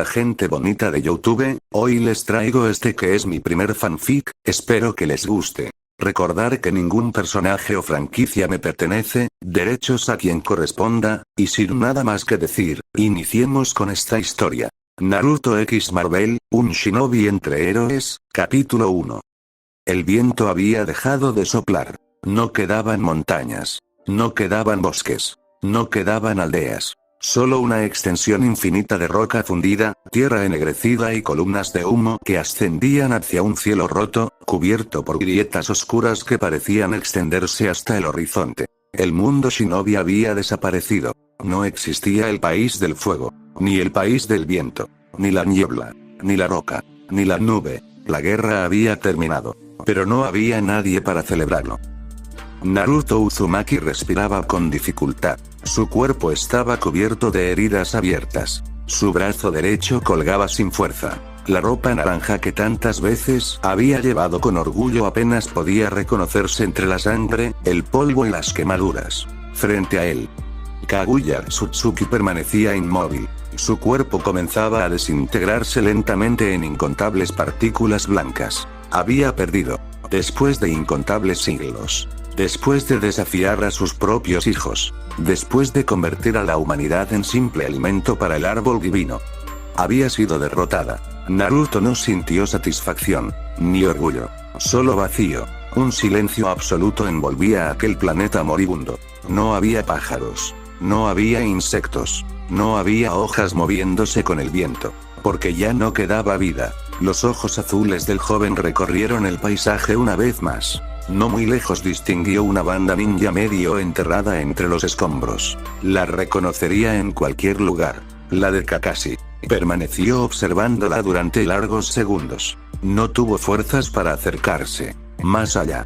Hola gente bonita de YouTube, hoy les traigo este que es mi primer fanfic, espero que les guste. Recordar que ningún personaje o franquicia me pertenece, derechos a quien corresponda, y sin nada más que decir, iniciemos con esta historia. Naruto X Marvel, un shinobi entre héroes, capítulo 1. El viento había dejado de soplar. No quedaban montañas. No quedaban bosques. No quedaban aldeas. Solo una extensión infinita de roca fundida, tierra ennegrecida y columnas de humo que ascendían hacia un cielo roto, cubierto por grietas oscuras que parecían extenderse hasta el horizonte. El mundo shinobi había desaparecido. No existía el país del fuego, ni el país del viento, ni la niebla, ni la roca, ni la nube. La guerra había terminado. Pero no había nadie para celebrarlo. Naruto Uzumaki respiraba con dificultad. Su cuerpo estaba cubierto de heridas abiertas. Su brazo derecho colgaba sin fuerza. La ropa naranja que tantas veces había llevado con orgullo apenas podía reconocerse entre la sangre, el polvo y las quemaduras. Frente a él, Kaguya Otsutsuki permanecía inmóvil. Su cuerpo comenzaba a desintegrarse lentamente en incontables partículas blancas. Había perdido. Después de incontables siglos. Después de desafiar a sus propios hijos. Después de convertir a la humanidad en simple alimento para el árbol divino. Había sido derrotada. Naruto no sintió satisfacción, ni orgullo. Solo vacío. Un silencio absoluto envolvía a aquel planeta moribundo. No había pájaros. No había insectos. No había hojas moviéndose con el viento. Porque ya no quedaba vida. Los ojos azules del joven recorrieron el paisaje una vez más. No muy lejos distinguió una banda ninja medio enterrada entre los escombros. La reconocería en cualquier lugar. La de Kakashi. Permaneció observándola durante largos segundos. No tuvo fuerzas para acercarse. Más allá.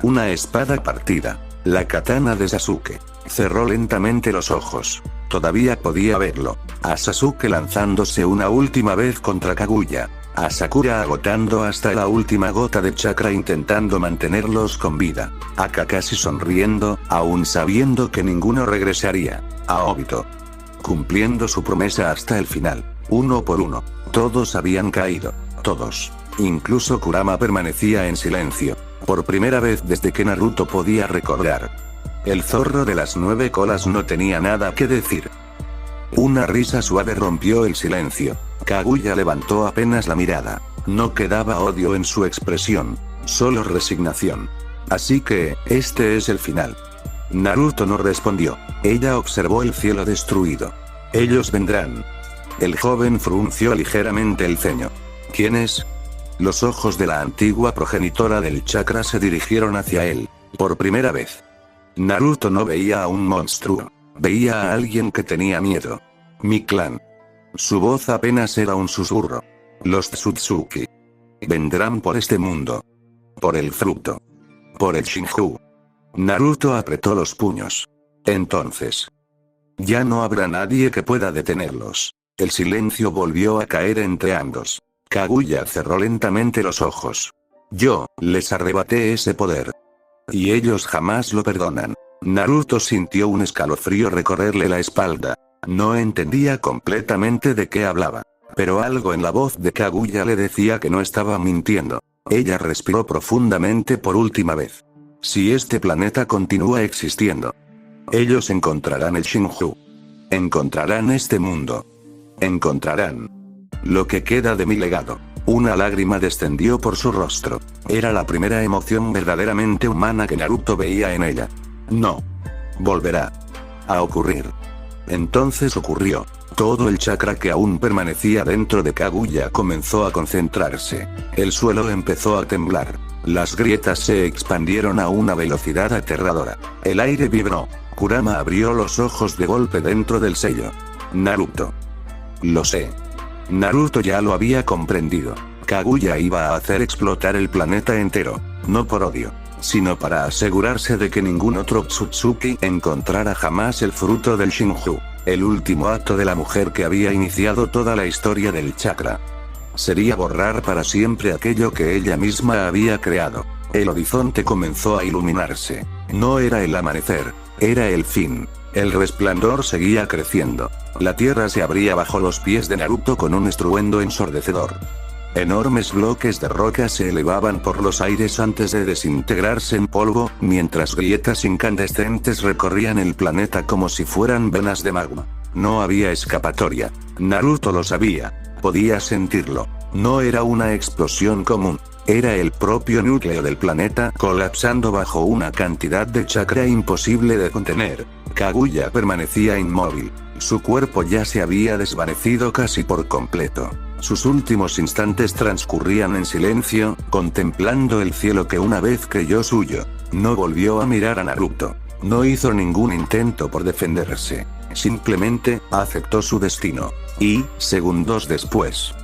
Una espada partida. La katana de Sasuke. Cerró lentamente los ojos. Todavía podía verlo. A Sasuke lanzándose una última vez contra Kaguya. A Sakura agotando hasta la última gota de chakra intentando mantenerlos con vida. A Kakashi sonriendo, aún sabiendo que ninguno regresaría. A Obito. Cumpliendo su promesa hasta el final. Uno por uno. Todos habían caído. Todos. Incluso Kurama permanecía en silencio. Por primera vez desde que Naruto podía recordar. El zorro de las 9 colas no tenía nada que decir. Una risa suave rompió el silencio. Kaguya levantó apenas la mirada. No quedaba odio en su expresión. Solo resignación. Así que, este es el final. Naruto no respondió. Ella observó el cielo destruido. Ellos vendrán. El joven frunció ligeramente el ceño. ¿Quiénes? Los ojos de la antigua progenitora del chakra se dirigieron hacia él. Por primera vez. Naruto no veía a un monstruo. Veía a alguien que tenía miedo. Mi clan. Su voz apenas era un susurro. Los Tsutsuki. Vendrán por este mundo. Por el fruto. Por el Shinju. Naruto apretó los puños. Entonces. Ya no habrá nadie que pueda detenerlos. El silencio volvió a caer entre ambos. Kaguya cerró lentamente los ojos. Yo les arrebaté ese poder. Y ellos jamás lo perdonan. Naruto sintió un escalofrío recorrerle la espalda. No entendía completamente de qué hablaba. Pero algo en la voz de Kaguya le decía que no estaba mintiendo. Ella respiró profundamente por última vez. Si este planeta continúa existiendo. Ellos encontrarán el Shinju. Encontrarán este mundo. Encontrarán lo que queda de mi legado. Una lágrima descendió por su rostro. Era la primera emoción verdaderamente humana que Naruto veía en ella. No. Volverá a ocurrir. Entonces ocurrió. Todo el chakra que aún permanecía dentro de Kaguya comenzó a concentrarse. El suelo empezó a temblar. Las grietas se expandieron a una velocidad aterradora. El aire vibró. Kurama abrió los ojos de golpe dentro del sello. Naruto. Lo sé. Naruto ya lo había comprendido. Kaguya iba a hacer explotar el planeta entero. No por odio. Sino para asegurarse de que ningún otro Tsutsuki encontrara jamás el fruto del Shinju. El último acto de la mujer que había iniciado toda la historia del chakra. Sería borrar para siempre aquello que ella misma había creado. El horizonte comenzó a iluminarse. No era el amanecer. Era el fin. El resplandor seguía creciendo. La tierra se abría bajo los pies de Naruto con un estruendo ensordecedor. Enormes bloques de roca se elevaban por los aires antes de desintegrarse en polvo, mientras grietas incandescentes recorrían el planeta como si fueran venas de magma. No había escapatoria. Naruto lo sabía. Podía sentirlo. No era una explosión común. Era el propio núcleo del planeta colapsando bajo una cantidad de chakra imposible de contener. Kaguya permanecía inmóvil. Su cuerpo ya se había desvanecido casi por completo. Sus últimos instantes transcurrían en silencio, contemplando el cielo que una vez creyó suyo. No volvió a mirar a Naruto. No hizo ningún intento por defenderse. Simplemente, aceptó su destino. Y, segundos después,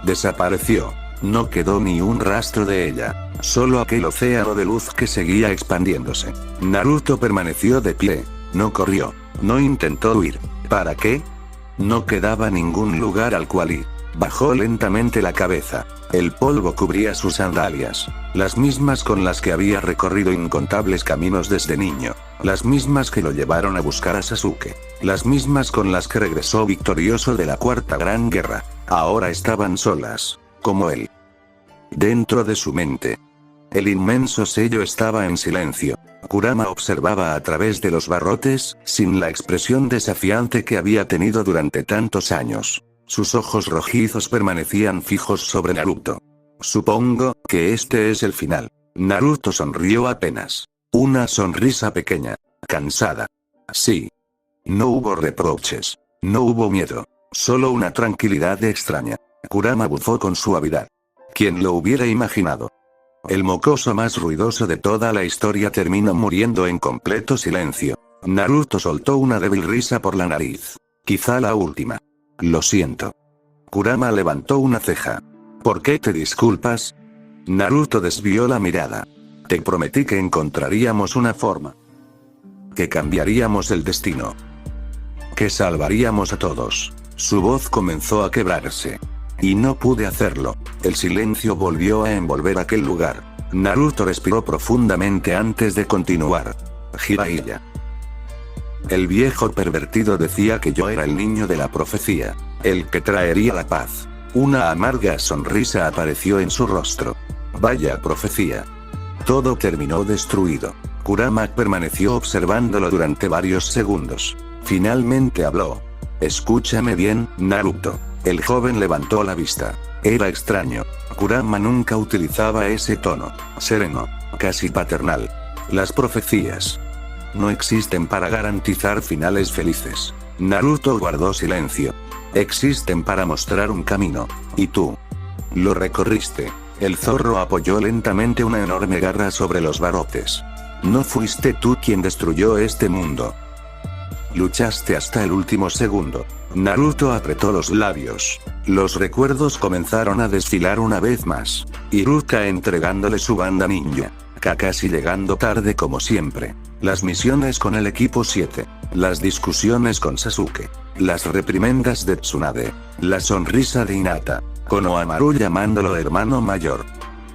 desapareció. No quedó ni un rastro de ella. Solo aquel océano de luz que seguía expandiéndose. Naruto permaneció de pie. No corrió. No intentó huir. ¿Para qué? No quedaba ningún lugar al cual ir. Bajó lentamente la cabeza. El polvo cubría sus sandalias. Las mismas con las que había recorrido incontables caminos desde niño. Las mismas que lo llevaron a buscar a Sasuke. Las mismas con las que regresó victorioso de la Cuarta Gran Guerra. Ahora estaban solas. Como él. Dentro de su mente. El inmenso sello estaba en silencio. Kurama observaba a través de los barrotes, sin la expresión desafiante que había tenido durante tantos años. Sus ojos rojizos permanecían fijos sobre Naruto. Supongo que este es el final. Naruto sonrió apenas. Una sonrisa pequeña. Cansada. Sí. No hubo reproches. No hubo miedo. Solo una tranquilidad extraña. Kurama bufó con suavidad. ¿Quién lo hubiera imaginado? El mocoso más ruidoso de toda la historia terminó muriendo en completo silencio. Naruto soltó una débil risa por la nariz. Quizá la última. Lo siento. Kurama levantó una ceja. ¿Por qué te disculpas? Naruto desvió la mirada. Te prometí que encontraríamos una forma. Que cambiaríamos el destino. Que salvaríamos a todos. Su voz comenzó a quebrarse. Y no pude hacerlo. El silencio volvió a envolver aquel lugar. Naruto respiró profundamente antes de continuar. Jiraiya. El viejo pervertido decía que yo era el niño de la profecía. El que traería la paz. Una amarga sonrisa apareció en su rostro. Vaya profecía. Todo terminó destruido. Kurama permaneció observándolo durante varios segundos. Finalmente habló. Escúchame bien, Naruto. El joven levantó la vista. Era extraño. Kurama nunca utilizaba ese tono. Sereno. Casi paternal. Las profecías no existen para garantizar finales felices. Naruto guardó silencio. Existen para mostrar un camino. Y tú lo recorriste. El zorro apoyó lentamente una enorme garra sobre los barrotes. No fuiste tú quien destruyó este mundo. Luchaste hasta el último segundo. Naruto apretó los labios. Los recuerdos comenzaron a desfilar una vez más. Iruka entregándole su banda ninja. Kakashi llegando tarde como siempre. Las misiones con el equipo 7. Las discusiones con Sasuke. Las reprimendas de Tsunade. La sonrisa de Hinata. Konohamaru llamándolo hermano mayor.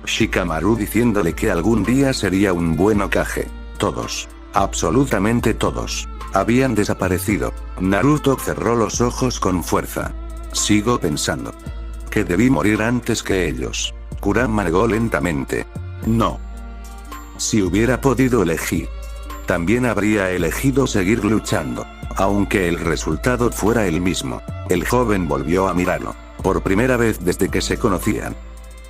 Shikamaru diciéndole que algún día sería un buen Hokage. Todos. Absolutamente todos. Habían desaparecido. Naruto cerró los ojos con fuerza. Sigo pensando que debí morir antes que ellos. Kurama negó lentamente. No. Si hubiera podido elegir, también habría elegido seguir luchando. Aunque el resultado fuera el mismo. El joven volvió a mirarlo. Por primera vez desde que se conocían.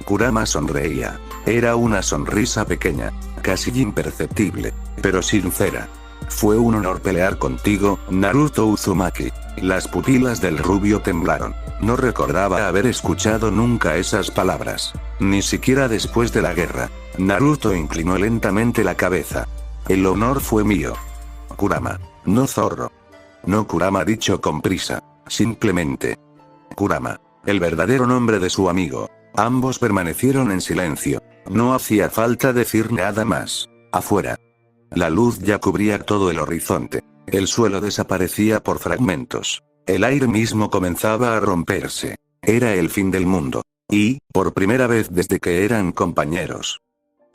Kurama sonreía. Era una sonrisa pequeña. Casi imperceptible. Pero sincera. Fue un honor pelear contigo, Naruto Uzumaki. Las pupilas del rubio temblaron. No recordaba haber escuchado nunca esas palabras. Ni siquiera después de la guerra. Naruto inclinó lentamente la cabeza. El honor fue mío. Kurama. No zorro. No Kurama dicho con prisa. Simplemente. Kurama. El verdadero nombre de su amigo. Ambos permanecieron en silencio. No hacía falta decir nada más. Afuera. La luz ya cubría todo el horizonte. El suelo desaparecía por fragmentos. El aire mismo comenzaba a romperse. Era el fin del mundo. Y, por primera vez desde que eran compañeros,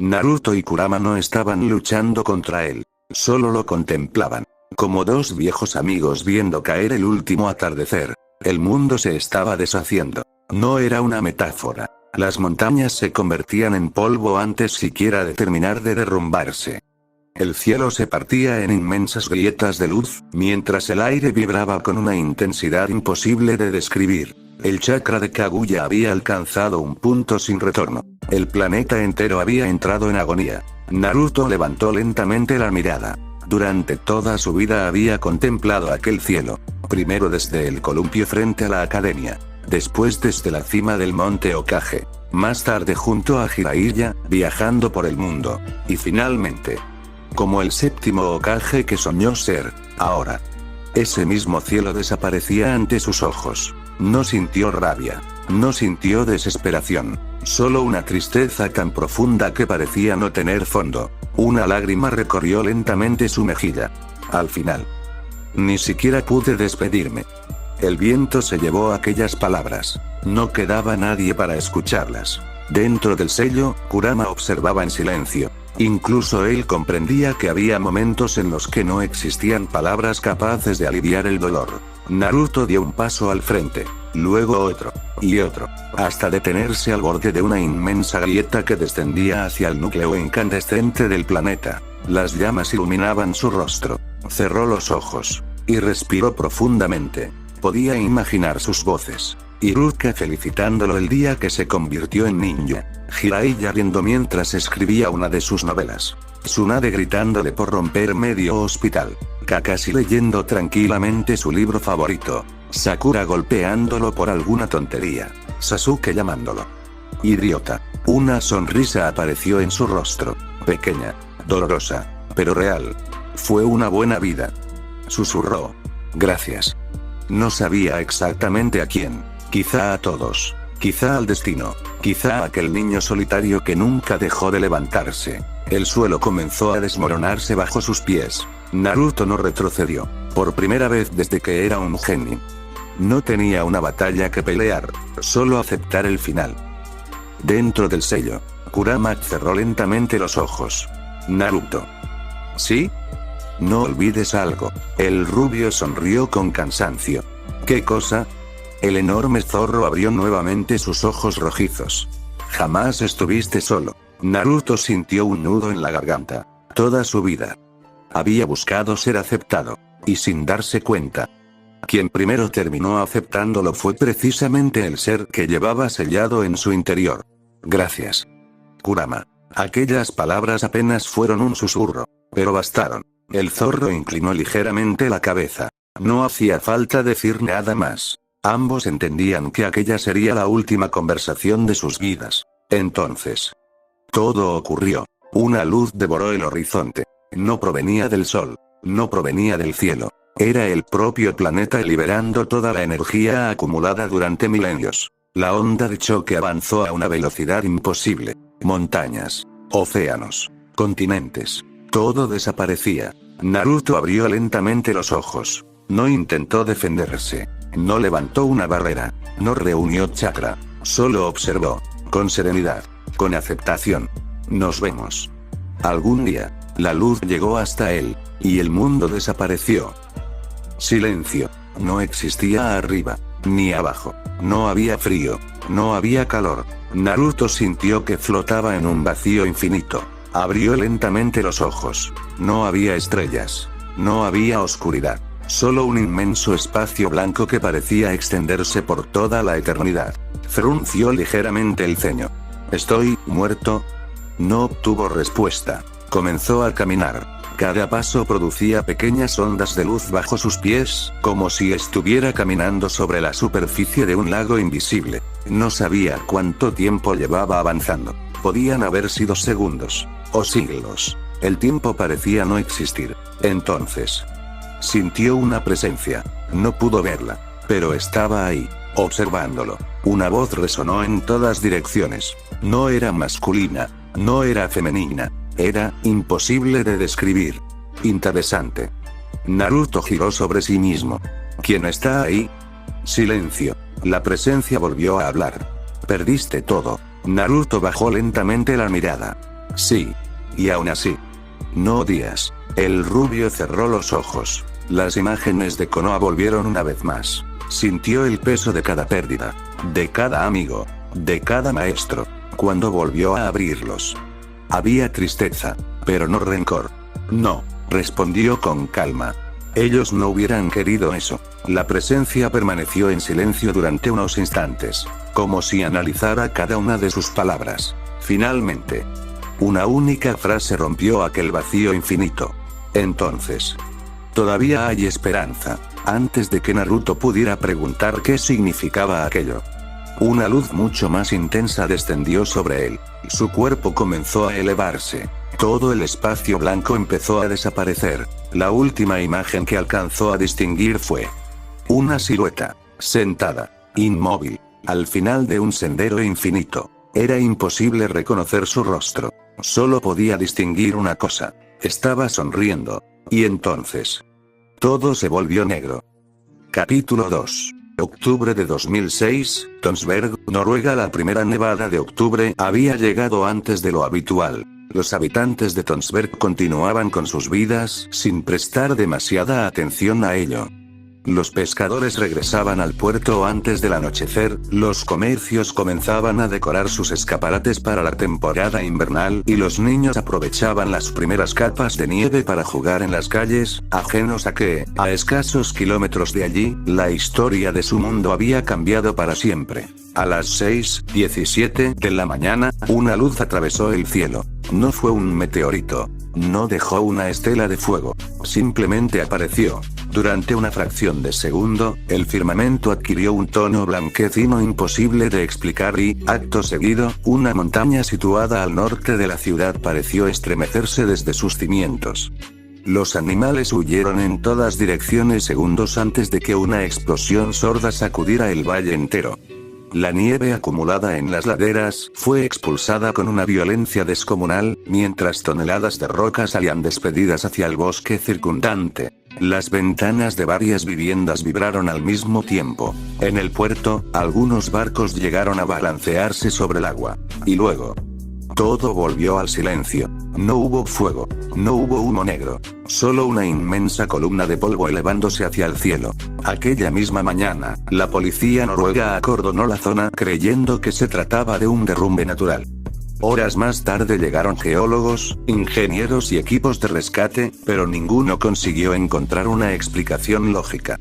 Naruto y Kurama no estaban luchando contra él. Solo lo contemplaban. Como dos viejos amigos viendo caer el último atardecer. El mundo se estaba deshaciendo. No era una metáfora. Las montañas se convertían en polvo antes siquiera de terminar de derrumbarse. El cielo se partía en inmensas grietas de luz, mientras el aire vibraba con una intensidad imposible de describir. El chakra de Kaguya había alcanzado un punto sin retorno. El planeta entero había entrado en agonía. Naruto levantó lentamente la mirada. Durante toda su vida había contemplado aquel cielo. Primero desde el columpio frente a la academia. Después desde la cima del monte Hokage. Más tarde junto a Jiraiya, viajando por el mundo. Y finalmente, como el séptimo Hokage que soñó ser, ahora. Ese mismo cielo desaparecía ante sus ojos. No sintió rabia. No sintió desesperación. Solo una tristeza tan profunda que parecía no tener fondo. Una lágrima recorrió lentamente su mejilla. Al final. Ni siquiera pude despedirme. El viento se llevó aquellas palabras. No quedaba nadie para escucharlas. Dentro del sello, Kurama observaba en silencio. Incluso él comprendía que había momentos en los que no existían palabras capaces de aliviar el dolor. Naruto dio un paso al frente, luego otro, y otro, hasta detenerse al borde de una inmensa grieta que descendía hacia el núcleo incandescente del planeta. Las llamas iluminaban su rostro. Cerró los ojos, y respiró profundamente. Podía imaginar sus voces. Iruka felicitándolo el día que se convirtió en ninja. Jiraiya riendo mientras escribía una de sus novelas. Tsunade gritándole por romper medio hospital. Kakashi leyendo tranquilamente su libro favorito. Sakura golpeándolo por alguna tontería. Sasuke llamándolo idiota. Una sonrisa apareció en su rostro. Pequeña, dolorosa, pero real. Fue una buena vida. Susurró. Gracias. No sabía exactamente a quién. Quizá a todos. Quizá al destino. Quizá a aquel niño solitario que nunca dejó de levantarse. El suelo comenzó a desmoronarse bajo sus pies. Naruto no retrocedió. Por primera vez desde que era un genin. No tenía una batalla que pelear, solo aceptar el final. Dentro del sello, Kurama cerró lentamente los ojos. Naruto. ¿Sí? No olvides algo. El rubio sonrió con cansancio. ¿Qué cosa? El enorme zorro abrió nuevamente sus ojos rojizos. Jamás estuviste solo. Naruto sintió un nudo en la garganta. Toda su vida había buscado ser aceptado. Y sin darse cuenta, quien primero terminó aceptándolo fue precisamente el ser que llevaba sellado en su interior. Gracias, Kurama. Aquellas palabras apenas fueron un susurro, pero bastaron. El zorro inclinó ligeramente la cabeza. No hacía falta decir nada más. Ambos entendían que aquella sería la última conversación de sus vidas. Entonces, todo ocurrió. Una luz devoró el horizonte. No provenía del sol. No provenía del cielo. Era el propio planeta liberando toda la energía acumulada durante milenios. La onda de choque avanzó a una velocidad imposible. Montañas, océanos, continentes. Todo desaparecía. Naruto abrió lentamente los ojos. No intentó defenderse. No levantó una barrera. No reunió chakra. Solo observó. Con serenidad. Con aceptación. Nos vemos. Algún día, la luz llegó hasta él. Y el mundo desapareció. Silencio. No existía arriba. Ni abajo. No había frío. No había calor. Naruto sintió que flotaba en un vacío infinito. Abrió lentamente los ojos. No había estrellas. No había oscuridad. Solo un inmenso espacio blanco que parecía extenderse por toda la eternidad. Frunció ligeramente el ceño. ¿Estoy muerto? No obtuvo respuesta. Comenzó a caminar. Cada paso producía pequeñas ondas de luz bajo sus pies, como si estuviera caminando sobre la superficie de un lago invisible. No sabía cuánto tiempo llevaba avanzando. Podían haber sido segundos. O siglos. El tiempo parecía no existir. Entonces, sintió una presencia. No pudo verla. Pero estaba ahí, observándolo. Una voz resonó en todas direcciones. No era masculina. No era femenina. Era imposible de describir. Interesante. Naruto giró sobre sí mismo. ¿Quién está ahí? Silencio. La presencia volvió a hablar. Perdiste todo. Naruto bajó lentamente la mirada. Sí. Y aún así. No odias. El rubio cerró los ojos. Las imágenes de Konoha volvieron una vez más. Sintió el peso de cada pérdida, de cada amigo, de cada maestro. Cuando volvió a abrirlos, había tristeza, pero no rencor. No, respondió con calma. Ellos no hubieran querido eso. La presencia permaneció en silencio durante unos instantes, como si analizara cada una de sus palabras. Finalmente, una única frase rompió aquel vacío infinito. Entonces, todavía hay esperanza. Antes de que Naruto pudiera preguntar qué significaba aquello, una luz mucho más intensa descendió sobre él. Su cuerpo comenzó a elevarse. Todo el espacio blanco empezó a desaparecer. La última imagen que alcanzó a distinguir fue una silueta, sentada, inmóvil, al final de un sendero infinito. Era imposible reconocer su rostro. Solo podía distinguir una cosa. Estaba sonriendo. Y entonces, todo se volvió negro. Capítulo 2. Octubre de 2006, Tonsberg, Noruega. La primera nevada de octubre había llegado antes de lo habitual. Los habitantes de Tonsberg continuaban con sus vidas sin prestar demasiada atención a ello. Los pescadores regresaban al puerto antes del anochecer, los comercios comenzaban a decorar sus escaparates para la temporada invernal y los niños aprovechaban las primeras capas de nieve para jugar en las calles, ajenos a que, a escasos kilómetros de allí, la historia de su mundo había cambiado para siempre. A las 6:17 de la mañana, una luz atravesó el cielo. No fue un meteorito. No dejó una estela de fuego. Simplemente apareció. Durante una fracción de segundo, el firmamento adquirió un tono blanquecino imposible de explicar y, acto seguido, una montaña situada al norte de la ciudad pareció estremecerse desde sus cimientos. Los animales huyeron en todas direcciones segundos antes de que una explosión sorda sacudiera el valle entero. La nieve acumulada en las laderas fue expulsada con una violencia descomunal, mientras toneladas de roca salían despedidas hacia el bosque circundante. Las ventanas de varias viviendas vibraron al mismo tiempo. En el puerto, algunos barcos llegaron a balancearse sobre el agua. Y luego, todo volvió al silencio. No hubo fuego. No hubo humo negro. Solo una inmensa columna de polvo elevándose hacia el cielo. Aquella misma mañana, la policía noruega acordonó la zona creyendo que se trataba de un derrumbe natural. Horas más tarde llegaron geólogos, ingenieros y equipos de rescate, pero ninguno consiguió encontrar una explicación lógica.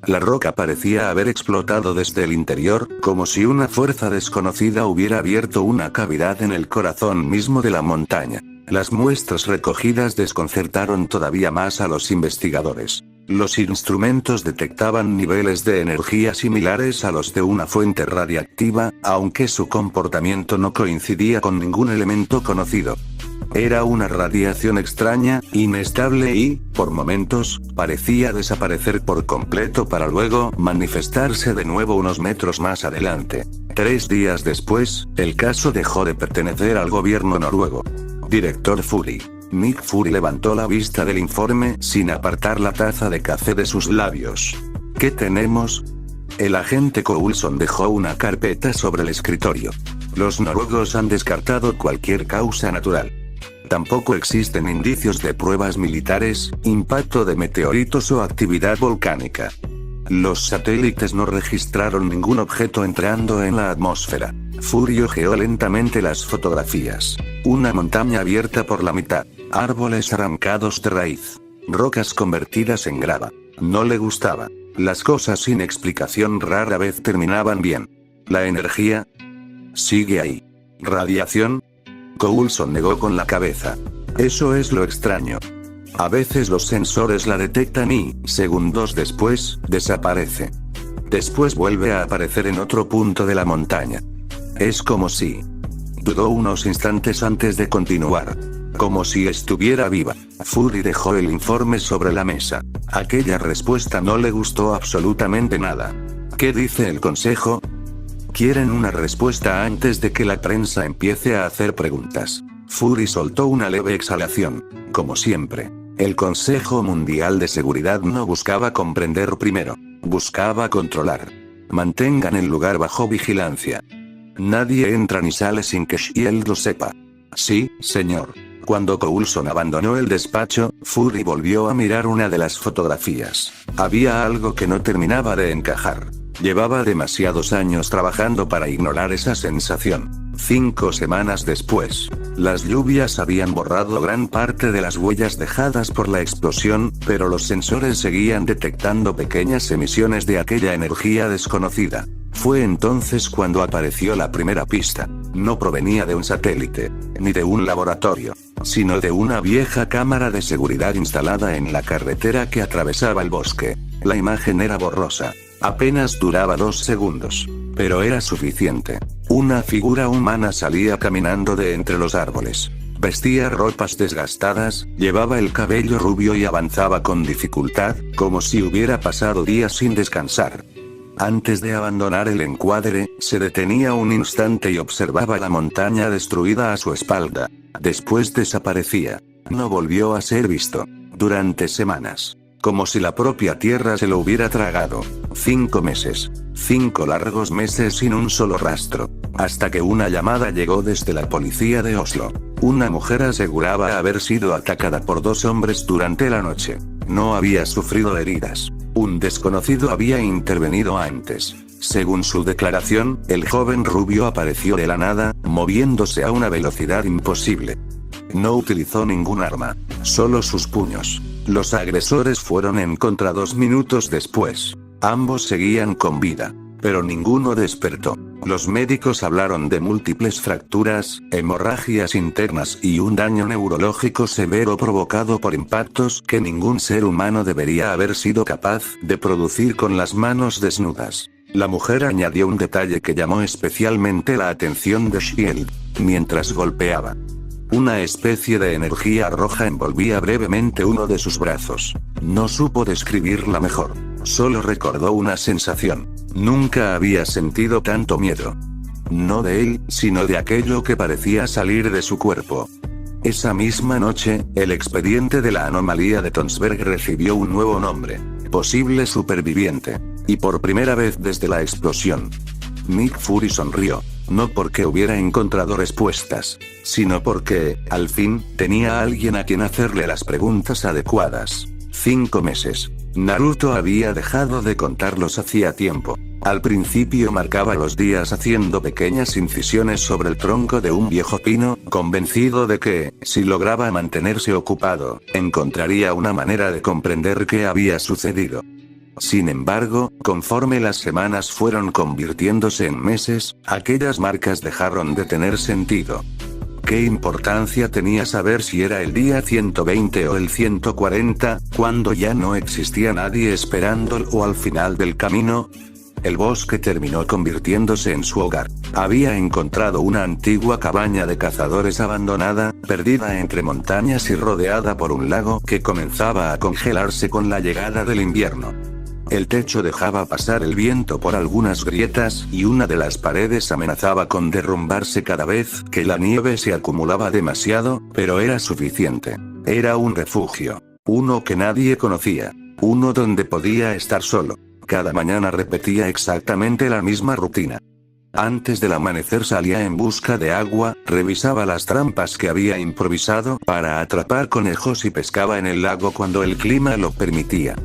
La roca parecía haber explotado desde el interior, como si una fuerza desconocida hubiera abierto una cavidad en el corazón mismo de la montaña. Las muestras recogidas desconcertaron todavía más a los investigadores. Los instrumentos detectaban niveles de energía similares a los de una fuente radiactiva, aunque su comportamiento no coincidía con ningún elemento conocido. Era una radiación extraña, inestable y, por momentos, parecía desaparecer por completo para luego manifestarse de nuevo unos metros más adelante. 3 días después, el caso dejó de pertenecer al gobierno noruego. Director Fury. Nick Fury levantó la vista del informe sin apartar la taza de café de sus labios. ¿Qué tenemos? El agente Coulson dejó una carpeta sobre el escritorio. Los noruegos han descartado cualquier causa natural. Tampoco existen indicios de pruebas militares, impacto de meteoritos o actividad volcánica. Los satélites no registraron ningún objeto entrando en la atmósfera. Fury hojeó lentamente las fotografías. Una montaña abierta por la mitad. Árboles arrancados de raíz. Rocas convertidas en grava. No le gustaba. Las cosas sin explicación rara vez terminaban bien. La energía sigue ahí. ¿Radiación? Coulson negó con la cabeza. Eso es lo extraño. A veces los sensores la detectan y, segundos después, desaparece. Después vuelve a aparecer en otro punto de la montaña. Es como si... Dudó unos instantes antes de continuar. Como si estuviera viva. Fury dejó el informe sobre la mesa. Aquella respuesta no le gustó absolutamente nada. ¿Qué dice el consejo? Quieren una respuesta antes de que la prensa empiece a hacer preguntas. Fury soltó una leve exhalación. Como siempre, el Consejo Mundial de Seguridad no buscaba comprender primero. Buscaba controlar. Mantengan el lugar bajo vigilancia. Nadie entra ni sale sin que Shield lo sepa. Sí, señor. Cuando Coulson abandonó el despacho, Fury volvió a mirar una de las fotografías. Había algo que no terminaba de encajar. Llevaba demasiados años trabajando para ignorar esa sensación. 5 semanas después, las lluvias habían borrado gran parte de las huellas dejadas por la explosión, pero los sensores seguían detectando pequeñas emisiones de aquella energía desconocida. Fue entonces cuando apareció la primera pista. No provenía de un satélite, ni de un laboratorio, sino de una vieja cámara de seguridad instalada en la carretera que atravesaba el bosque. La imagen era borrosa. Apenas duraba 2 segundos. Pero era suficiente. Una figura humana salía caminando de entre los árboles. Vestía ropas desgastadas, llevaba el cabello rubio y avanzaba con dificultad, como si hubiera pasado días sin descansar. Antes de abandonar el encuadre, se detenía un instante y observaba la montaña destruida a su espalda. Después desaparecía. No volvió a ser visto. Durante semanas. Como si la propia tierra se lo hubiera tragado. 5 meses. 5 largos meses sin un solo rastro. Hasta que una llamada llegó desde la policía de Oslo. Una mujer aseguraba haber sido atacada por 2 hombres durante la noche. No había sufrido heridas. Un desconocido había intervenido antes. Según su declaración, el joven rubio apareció de la nada, moviéndose a una velocidad imposible. No utilizó ningún arma, solo sus puños. Los agresores fueron encontrados minutos después. Ambos seguían con vida, pero ninguno despertó. Los médicos hablaron de múltiples fracturas, hemorragias internas y un daño neurológico severo provocado por impactos que ningún ser humano debería haber sido capaz de producir con las manos desnudas. La mujer añadió un detalle que llamó especialmente la atención de Shield. Mientras golpeaba, una especie de energía roja envolvía brevemente uno de sus brazos. No supo describirla mejor. Solo recordó una sensación. Nunca había sentido tanto miedo. No de él, sino de aquello que parecía salir de su cuerpo. Esa misma noche, el expediente de la anomalía de Tonsberg recibió un nuevo nombre. Posible superviviente. Y por primera vez desde la explosión. Nick Fury sonrió. No porque hubiera encontrado respuestas, sino porque, al fin, tenía a alguien a quien hacerle las preguntas adecuadas. 5 meses. Naruto había dejado de contarlos hacía tiempo. Al principio marcaba los días haciendo pequeñas incisiones sobre el tronco de un viejo pino, convencido de que, si lograba mantenerse ocupado, encontraría una manera de comprender qué había sucedido. Sin embargo, conforme las semanas fueron convirtiéndose en meses, aquellas marcas dejaron de tener sentido. ¿Qué importancia tenía saber si era el día 120 o el 140, cuando ya no existía nadie esperándolo o al final del camino? El bosque terminó convirtiéndose en su hogar. Había encontrado una antigua cabaña de cazadores abandonada, perdida entre montañas y rodeada por un lago que comenzaba a congelarse con la llegada del invierno. El techo dejaba pasar el viento por algunas grietas, y una de las paredes amenazaba con derrumbarse cada vez que la nieve se acumulaba demasiado, pero era suficiente. Era un refugio. Uno que nadie conocía. Uno donde podía estar solo. Cada mañana repetía exactamente la misma rutina. Antes del amanecer salía en busca de agua, revisaba las trampas que había improvisado para atrapar conejos y pescaba en el lago cuando el clima lo permitía.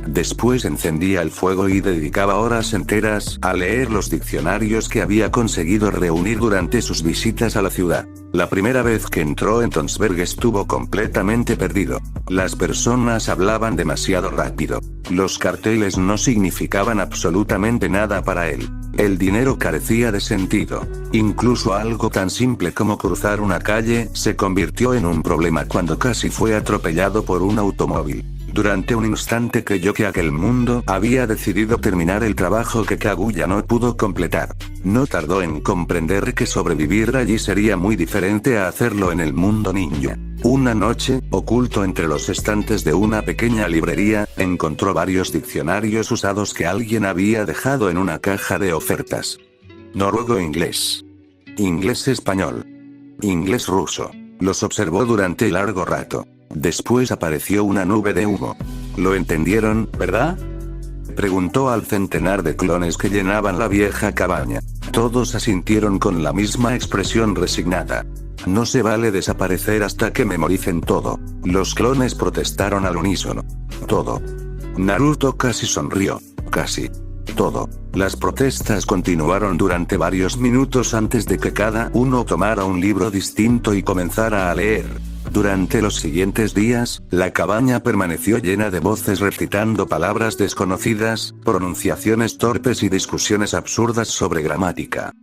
Después encendía el fuego y dedicaba horas enteras a leer los diccionarios que había conseguido reunir durante sus visitas a la ciudad. La primera vez que entró en Tonsberg estuvo completamente perdido. Las personas hablaban demasiado rápido. Los carteles no significaban absolutamente nada para él. El dinero carecía de sentido. Incluso algo tan simple como cruzar una calle se convirtió en un problema cuando casi fue atropellado por un automóvil. Durante un instante creyó que aquel mundo había decidido terminar el trabajo que Kaguya no pudo completar. No tardó en comprender que sobrevivir allí sería muy diferente a hacerlo en el mundo ninja. Una noche, oculto entre los estantes de una pequeña librería, encontró varios diccionarios usados que alguien había dejado en una caja de ofertas. Noruego-inglés. Inglés-español. Inglés-ruso. Los observó durante largo rato. Después apareció una nube de humo. Lo entendieron, ¿verdad? Preguntó al centenar de clones que llenaban la vieja cabaña. Todos asintieron con la misma expresión resignada. No se vale desaparecer hasta que memoricen todo. Los clones protestaron al unísono. Todo. Naruto casi sonrió. Casi. Todo. Las protestas continuaron durante varios minutos antes de que cada uno tomara un libro distinto y comenzara a leer. Durante los siguientes días, la cabaña permaneció llena de voces recitando palabras desconocidas, pronunciaciones torpes y discusiones absurdas sobre gramática.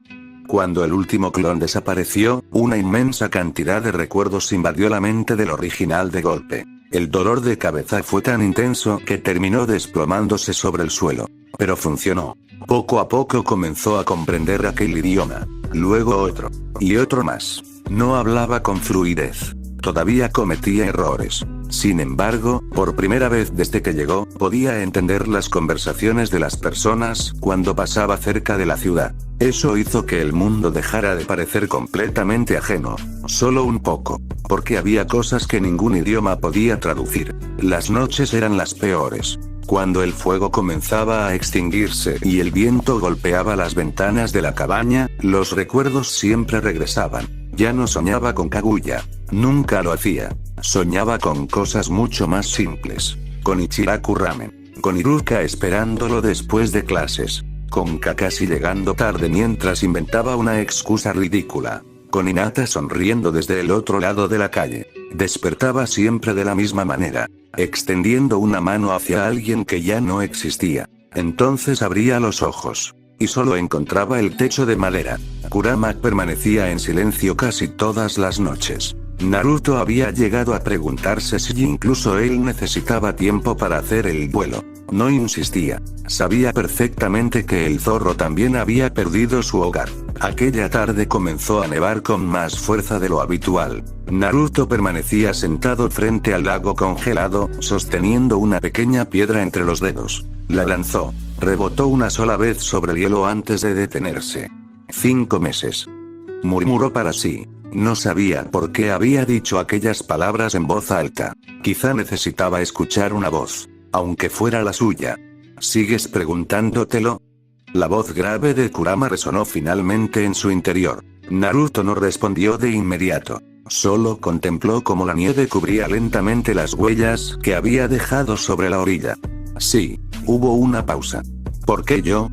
Cuando el último clon desapareció, una inmensa cantidad de recuerdos invadió la mente del original de golpe. El dolor de cabeza fue tan intenso que terminó desplomándose sobre el suelo. Pero funcionó. Poco a poco comenzó a comprender aquel idioma. Luego otro. Y otro más. No hablaba con fluidez. Todavía cometía errores. Sin embargo, por primera vez desde que llegó, podía entender las conversaciones de las personas cuando pasaba cerca de la ciudad. Eso hizo que el mundo dejara de parecer completamente ajeno. Solo un poco. Porque había cosas que ningún idioma podía traducir. Las noches eran las peores. Cuando el fuego comenzaba a extinguirse y el viento golpeaba las ventanas de la cabaña, los recuerdos siempre regresaban. Ya no soñaba con Kaguya. Nunca lo hacía. Soñaba con cosas mucho más simples. Con Ichiraku Ramen. Con Iruka esperándolo después de clases. Con Kakashi llegando tarde mientras inventaba una excusa ridícula. Con Hinata sonriendo desde el otro lado de la calle. Despertaba siempre de la misma manera. Extendiendo una mano hacia alguien que ya no existía. Entonces abría los ojos. Y solo encontraba el techo de madera. Kurama permanecía en silencio casi todas las noches. Naruto había llegado a preguntarse si incluso él necesitaba tiempo para hacer el vuelo. No insistía. Sabía perfectamente que el zorro también había perdido su hogar. Aquella tarde comenzó a nevar con más fuerza de lo habitual. Naruto permanecía sentado frente al lago congelado, sosteniendo una pequeña piedra entre los dedos. La lanzó. Rebotó una sola vez sobre el hielo antes de detenerse. 5 meses. Murmuró para sí. No sabía por qué había dicho aquellas palabras en voz alta. Quizá necesitaba escuchar una voz. Aunque fuera la suya. ¿Sigues preguntándotelo? La voz grave de Kurama resonó finalmente en su interior. Naruto no respondió de inmediato. Solo contempló cómo la nieve cubría lentamente las huellas que había dejado sobre la orilla. Sí, hubo una pausa. ¿Por qué yo?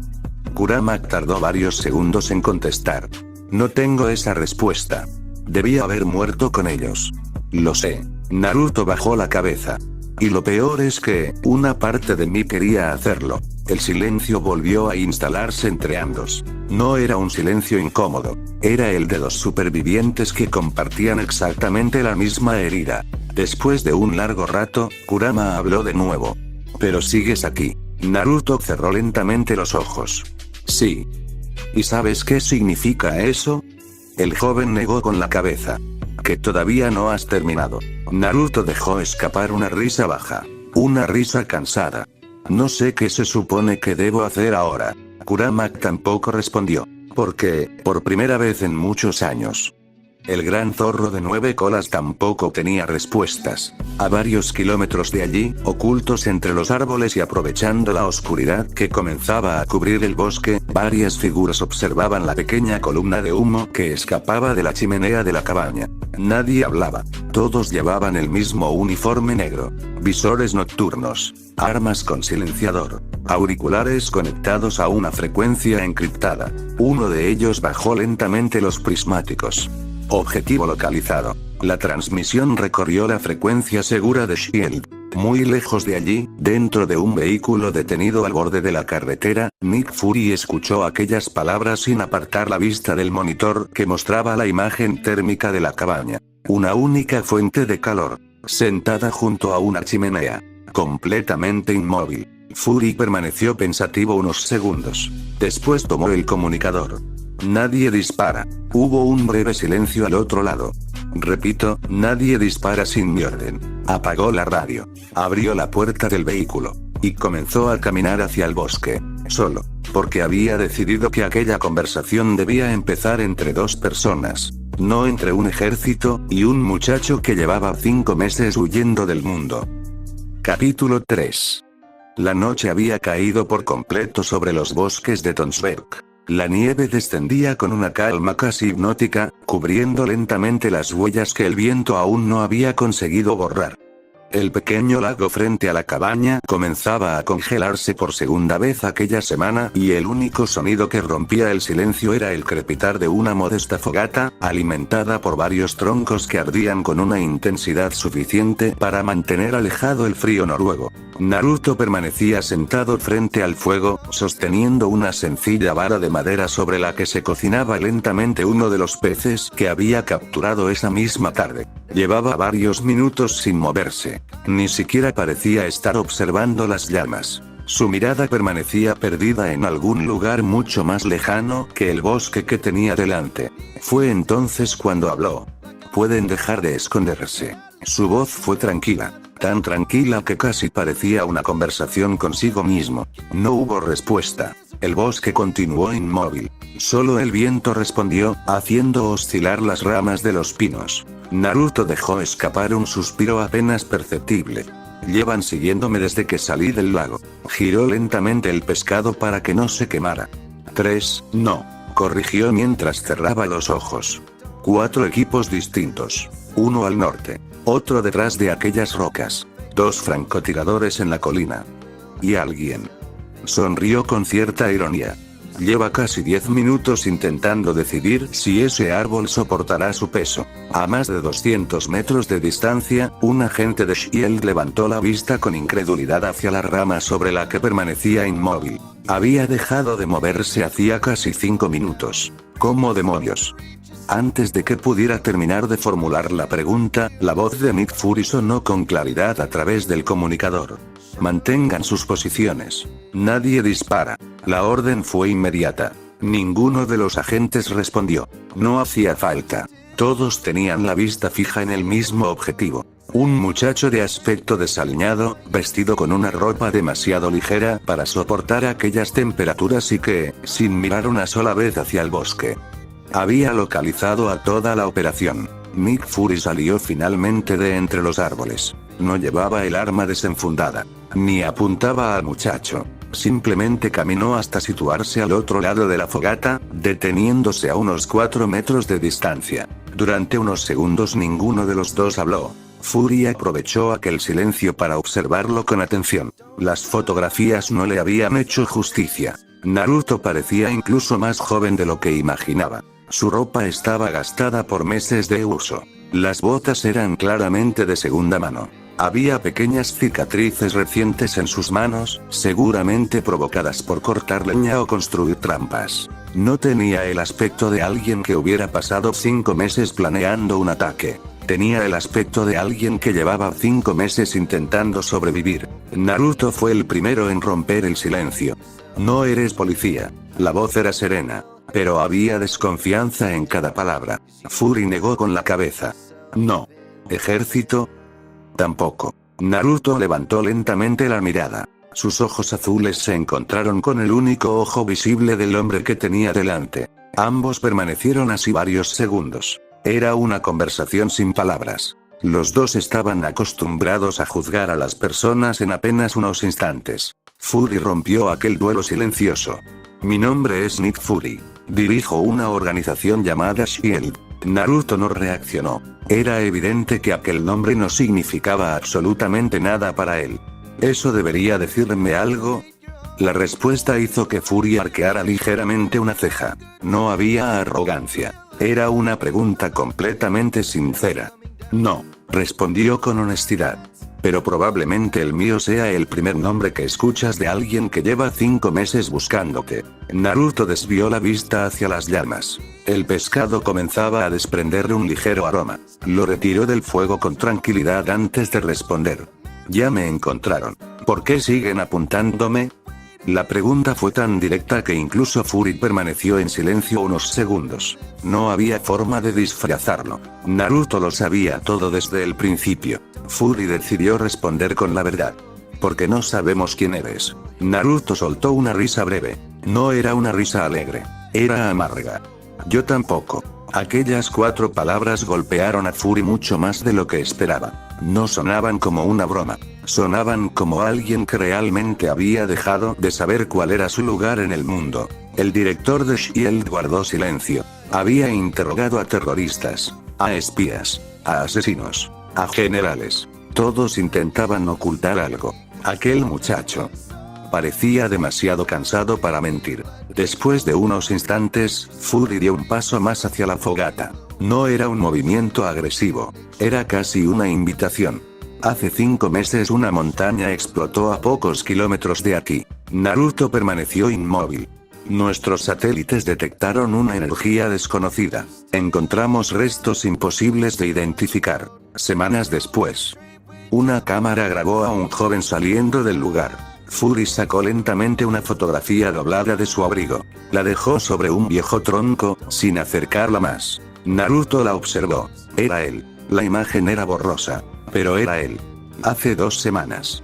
Kurama tardó varios segundos en contestar. No tengo esa respuesta. Debía haber muerto con ellos. Lo sé. Naruto bajó la cabeza. Y lo peor es que, una parte de mí quería hacerlo. El silencio volvió a instalarse entre ambos. No era un silencio incómodo. Era el de los supervivientes que compartían exactamente la misma herida. Después de un largo rato, Kurama habló de nuevo. Pero sigues aquí. Naruto cerró lentamente los ojos. Sí. ¿Y sabes qué significa eso? El joven negó con la cabeza. Que todavía no has terminado. Naruto dejó escapar una risa baja. Una risa cansada. No sé qué se supone que debo hacer ahora. Kurama tampoco respondió. Porque, por primera vez en muchos años. El gran zorro de 9 colas tampoco tenía respuestas. A varios kilómetros de allí, ocultos entre los árboles y aprovechando la oscuridad que comenzaba a cubrir el bosque, varias figuras observaban la pequeña columna de humo que escapaba de la chimenea de la cabaña. Nadie hablaba. Todos llevaban el mismo uniforme negro. Visores nocturnos. Armas con silenciador. Auriculares conectados a una frecuencia encriptada. Uno de ellos bajó lentamente los prismáticos. Objetivo localizado. La transmisión recorrió la frecuencia segura de Shield. Muy lejos de allí, dentro de un vehículo detenido al borde de la carretera, Nick Fury escuchó aquellas palabras sin apartar la vista del monitor que mostraba la imagen térmica de la cabaña. Una única fuente de calor. Sentada junto a una chimenea. Completamente inmóvil. Fury permaneció pensativo unos segundos. Después tomó el comunicador. Nadie dispara. Hubo un breve silencio al otro lado. Repito, nadie dispara sin mi orden. Apagó la radio. Abrió la puerta del vehículo. Y comenzó a caminar hacia el bosque. Solo. Porque había decidido que aquella conversación debía empezar entre dos personas. No entre un ejército y un muchacho que llevaba 5 meses huyendo del mundo. Capítulo 3. La noche había caído por completo sobre los bosques de Tonsberg. La nieve descendía con una calma casi hipnótica, cubriendo lentamente las huellas que el viento aún no había conseguido borrar. El pequeño lago frente a la cabaña comenzaba a congelarse por segunda vez aquella semana y el único sonido que rompía el silencio era el crepitar de una modesta fogata, alimentada por varios troncos que ardían con una intensidad suficiente para mantener alejado el frío noruego. Naruto permanecía sentado frente al fuego, sosteniendo una sencilla vara de madera sobre la que se cocinaba lentamente uno de los peces que había capturado esa misma tarde. Llevaba varios minutos sin moverse. Ni siquiera parecía estar observando las llamas. Su mirada permanecía perdida en algún lugar mucho más lejano que el bosque que tenía delante. Fue entonces cuando habló. Pueden dejar de esconderse. Su voz fue tranquila. Tan tranquila que casi parecía una conversación consigo mismo. No hubo respuesta. El bosque continuó inmóvil. Solo el viento respondió, haciendo oscilar las ramas de los pinos. Naruto dejó escapar un suspiro apenas perceptible. Llevan siguiéndome desde que salí del lago. Giró lentamente el pescado para que no se quemara. 3, no. Corrigió mientras cerraba los ojos. 4 equipos distintos. Uno al norte. Otro detrás de aquellas rocas. 2 francotiradores en la colina. Y alguien. Sonrió con cierta ironía. Lleva casi 10 minutos intentando decidir si ese árbol soportará su peso. A más de 200 metros de distancia, un agente de Shield levantó la vista con incredulidad hacia la rama sobre la que permanecía inmóvil. Había dejado de moverse hacía casi 5 minutos. ¿Cómo demonios? Antes de que pudiera terminar de formular la pregunta, la voz de Nick Fury sonó con claridad a través del comunicador. Mantengan sus posiciones. Nadie dispara. La orden fue inmediata. Ninguno de los agentes respondió. No hacía falta. Todos tenían la vista fija en el mismo objetivo. Un muchacho de aspecto desaliñado, vestido con una ropa demasiado ligera para soportar aquellas temperaturas y que, sin mirar una sola vez hacia el bosque, había localizado a toda la operación. Nick Fury salió finalmente de entre los árboles. No llevaba el arma desenfundada. Ni apuntaba al muchacho. Simplemente caminó hasta situarse al otro lado de la fogata, deteniéndose a unos 4 metros de distancia. Durante unos segundos ninguno de los dos habló. Fury aprovechó aquel silencio para observarlo con atención. Las fotografías no le habían hecho justicia. Naruto parecía incluso más joven de lo que imaginaba. Su ropa estaba gastada por meses de uso. Las botas eran claramente de segunda mano. Había pequeñas cicatrices recientes en sus manos, seguramente provocadas por cortar leña o construir trampas. No tenía el aspecto de alguien que hubiera pasado 5 meses planeando un ataque. Tenía el aspecto de alguien que llevaba 5 meses intentando sobrevivir. Naruto fue el primero en romper el silencio. No eres policía. La voz era serena, pero había desconfianza en cada palabra. Fury negó con la cabeza. No. ¿Ejército? Tampoco. Naruto levantó lentamente la mirada. Sus ojos azules se encontraron con el único ojo visible del hombre que tenía delante. Ambos permanecieron así varios segundos. Era una conversación sin palabras. Los dos estaban acostumbrados a juzgar a las personas en apenas unos instantes. Fury rompió aquel duelo silencioso. Mi nombre es Nick Fury. Dirijo una organización llamada Shield. Naruto no reaccionó. Era evidente que aquel nombre no significaba absolutamente nada para él. ¿Eso debería decirme algo? La respuesta hizo que Fury arqueara ligeramente una ceja. No había arrogancia. Era una pregunta completamente sincera. No, respondió con honestidad. Pero probablemente el mío sea el primer nombre que escuchas de alguien que lleva 5 meses buscándote. Naruto desvió la vista hacia las llamas. El pescado comenzaba a desprender un ligero aroma. Lo retiró del fuego con tranquilidad antes de responder. Ya me encontraron. ¿Por qué siguen apuntándome? La pregunta fue tan directa que incluso Fury permaneció en silencio unos segundos. No había forma de disfrazarlo. Naruto lo sabía todo desde el principio. Fury decidió responder con la verdad. Porque no sabemos quién eres. Naruto soltó una risa breve. No era una risa alegre. Era amarga. Yo tampoco. Aquellas 4 palabras golpearon a Fury mucho más de lo que esperaba. No sonaban como una broma. Sonaban como alguien que realmente había dejado de saber cuál era su lugar en el mundo. El director de SHIELD guardó silencio. Había interrogado a terroristas, a espías, a asesinos, a generales. Todos intentaban ocultar algo. Aquel muchacho parecía demasiado cansado para mentir. Después de unos instantes, Fury dio un paso más hacia la fogata. No era un movimiento agresivo, era casi una invitación. Hace 5 meses una montaña explotó a pocos kilómetros de aquí. Naruto permaneció inmóvil. Nuestros satélites detectaron una energía desconocida. Encontramos restos imposibles de identificar. Semanas después, una cámara grabó a un joven saliendo del lugar. Fury sacó lentamente una fotografía doblada de su abrigo. La dejó sobre un viejo tronco, sin acercarla más. Naruto la observó. Era él. La imagen era borrosa, pero era él. Hace 2 semanas.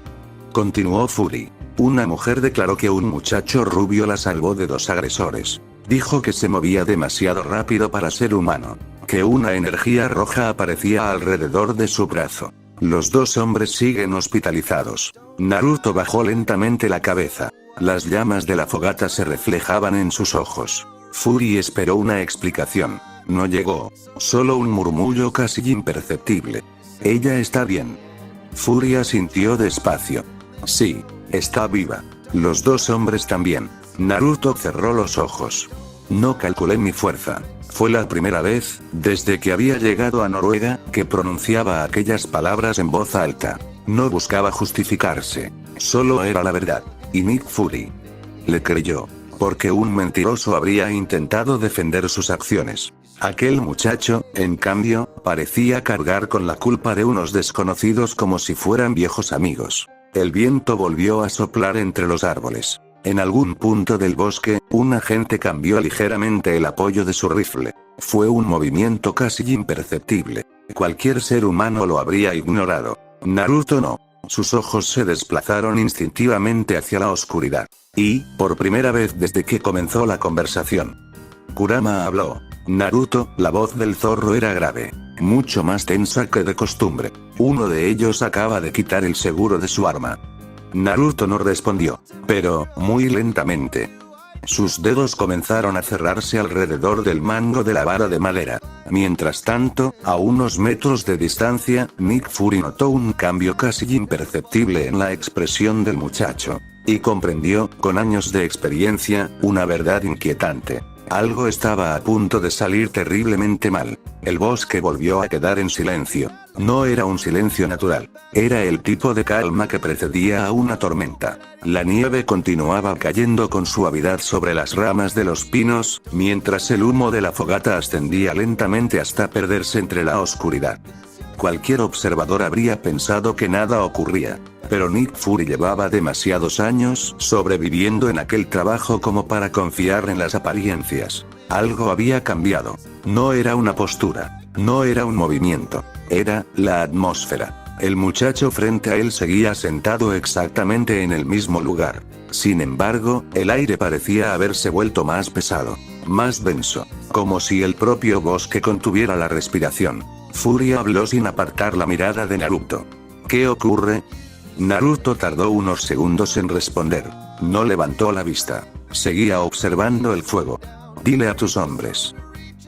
Continuó Fury. Una mujer declaró que un muchacho rubio la salvó de 2 agresores. Dijo que se movía demasiado rápido para ser humano. Que una energía roja aparecía alrededor de su brazo. Los 2 hombres siguen hospitalizados. Naruto bajó lentamente la cabeza. Las llamas de la fogata se reflejaban en sus ojos. Fury esperó una explicación. No llegó. Solo un murmullo casi imperceptible. Ella está bien. Fury asintió despacio. Sí, está viva. Los 2 hombres también. Naruto cerró los ojos. No calculé mi fuerza. Fue la primera vez, desde que había llegado a Noruega, que pronunciaba aquellas palabras en voz alta. No buscaba justificarse. Solo era la verdad. Y Nick Fury le creyó. Porque un mentiroso habría intentado defender sus acciones. Aquel muchacho, en cambio, parecía cargar con la culpa de unos desconocidos como si fueran viejos amigos. El viento volvió a soplar entre los árboles. En algún punto del bosque, un agente cambió ligeramente el apoyo de su rifle. Fue un movimiento casi imperceptible. Cualquier ser humano lo habría ignorado. Naruto no. Sus ojos se desplazaron instintivamente hacia la oscuridad. Y, por primera vez desde que comenzó la conversación, Kurama habló. Naruto, la voz del zorro era grave. Mucho más tensa que de costumbre. Uno de ellos acaba de quitar el seguro de su arma. Naruto no respondió, pero, muy lentamente. Sus dedos comenzaron a cerrarse alrededor del mango de la vara de madera. Mientras tanto, a unos metros de distancia, Nick Fury notó un cambio casi imperceptible en la expresión del muchacho. Y comprendió, con años de experiencia, una verdad inquietante. Algo estaba a punto de salir terriblemente mal. El bosque volvió a quedar en silencio. No era un silencio natural. Era el tipo de calma que precedía a una tormenta. La nieve continuaba cayendo con suavidad sobre las ramas de los pinos, mientras el humo de la fogata ascendía lentamente hasta perderse entre la oscuridad. Cualquier observador habría pensado que nada ocurría. Pero Nick Fury llevaba demasiados años sobreviviendo en aquel trabajo como para confiar en las apariencias. Algo había cambiado. No era una postura. No era un movimiento. Era la atmósfera. El muchacho frente a él seguía sentado exactamente en el mismo lugar. Sin embargo, el aire parecía haberse vuelto más pesado. Más denso. Como si el propio bosque contuviera la respiración. Fury habló sin apartar la mirada de Naruto. ¿Qué ocurre? Naruto tardó unos segundos en responder. No levantó la vista. Seguía observando el fuego. Dile a tus hombres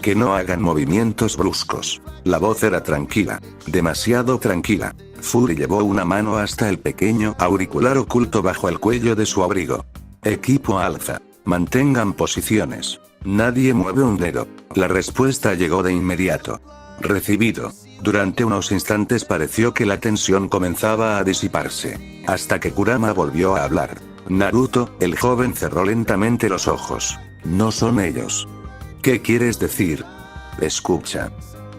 que no hagan movimientos bruscos. La voz era tranquila. Demasiado tranquila. Fury llevó una mano hasta el pequeño auricular oculto bajo el cuello de su abrigo. Equipo alza. Mantengan posiciones. Nadie mueve un dedo. La respuesta llegó de inmediato. Recibido. Durante unos instantes pareció que la tensión comenzaba a disiparse. Hasta que Kurama volvió a hablar. Naruto, el joven cerró lentamente los ojos. No son ellos. ¿Qué quieres decir? Escucha.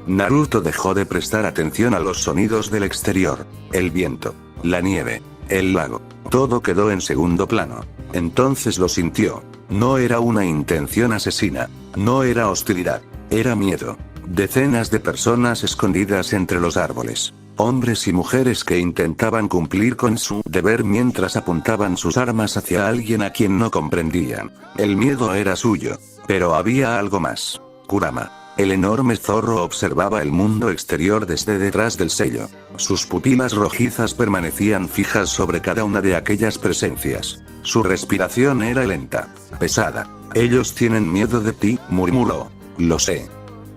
Naruto dejó de prestar atención a los sonidos del exterior. El viento, la nieve, el lago. Todo quedó en segundo plano. Entonces lo sintió. No era una intención asesina. No era hostilidad. Era miedo. Decenas de personas escondidas entre los árboles. Hombres y mujeres que intentaban cumplir con su deber mientras apuntaban sus armas hacia alguien a quien no comprendían. El miedo era suyo. Pero había algo más. Kurama. El enorme zorro observaba el mundo exterior desde detrás del sello. Sus pupilas rojizas permanecían fijas sobre cada una de aquellas presencias. Su respiración era lenta, pesada. Ellos tienen miedo de ti, murmuró. Lo sé.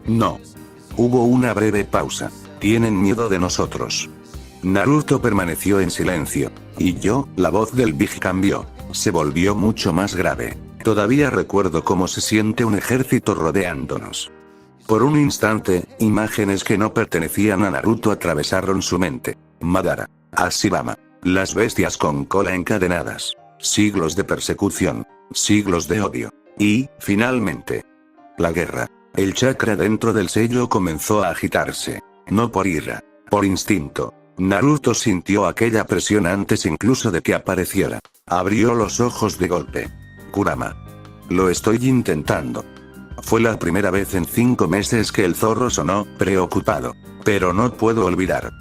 No. Hubo una breve pausa. Tienen miedo de nosotros. Naruto permaneció en silencio. Y yo, la voz del Big cambió. Se volvió mucho más grave. Todavía recuerdo cómo se siente un ejército rodeándonos. Por un instante, imágenes que no pertenecían a Naruto atravesaron su mente. Madara. Ashirama. Las bestias con cola encadenadas. Siglos de persecución. Siglos de odio. Y, finalmente, la guerra. El chakra dentro del sello comenzó a agitarse. No por ira. Por instinto. Naruto sintió aquella presión antes incluso de que apareciera. Abrió los ojos de golpe. Kurama. Lo estoy intentando. Fue la primera vez en 5 meses que el zorro sonó, preocupado. Pero no puedo olvidar.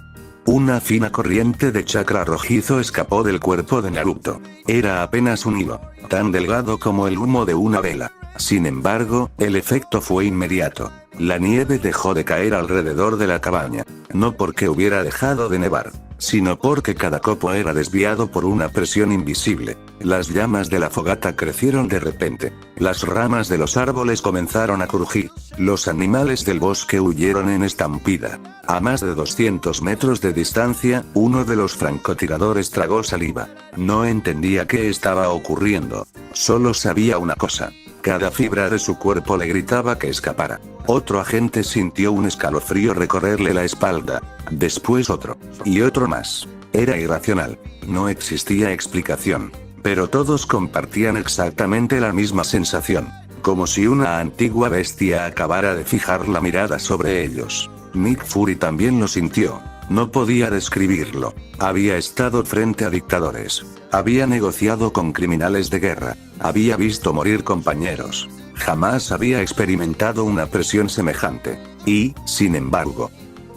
Una fina corriente de chakra rojizo escapó del cuerpo de Naruto. Era apenas un hilo, tan delgado como el humo de una vela. Sin embargo, el efecto fue inmediato. La nieve dejó de caer alrededor de la cabaña. No porque hubiera dejado de nevar, sino porque cada copo era desviado por una presión invisible. Las llamas de la fogata crecieron de repente. Las ramas de los árboles comenzaron a crujir. Los animales del bosque huyeron en estampida. A más de 200 metros de distancia, uno de los francotiradores tragó saliva. No entendía qué estaba ocurriendo. Solo sabía una cosa. Cada fibra de su cuerpo le gritaba que escapara. Otro agente sintió un escalofrío recorrerle la espalda. Después otro. Y otro más. Era irracional. No existía explicación. Pero todos compartían exactamente la misma sensación. Como si una antigua bestia acabara de fijar la mirada sobre ellos. Nick Fury también lo sintió. No podía describirlo. Había estado frente a dictadores. Había negociado con criminales de guerra. Había visto morir compañeros. Jamás había experimentado una presión semejante. Y, sin embargo,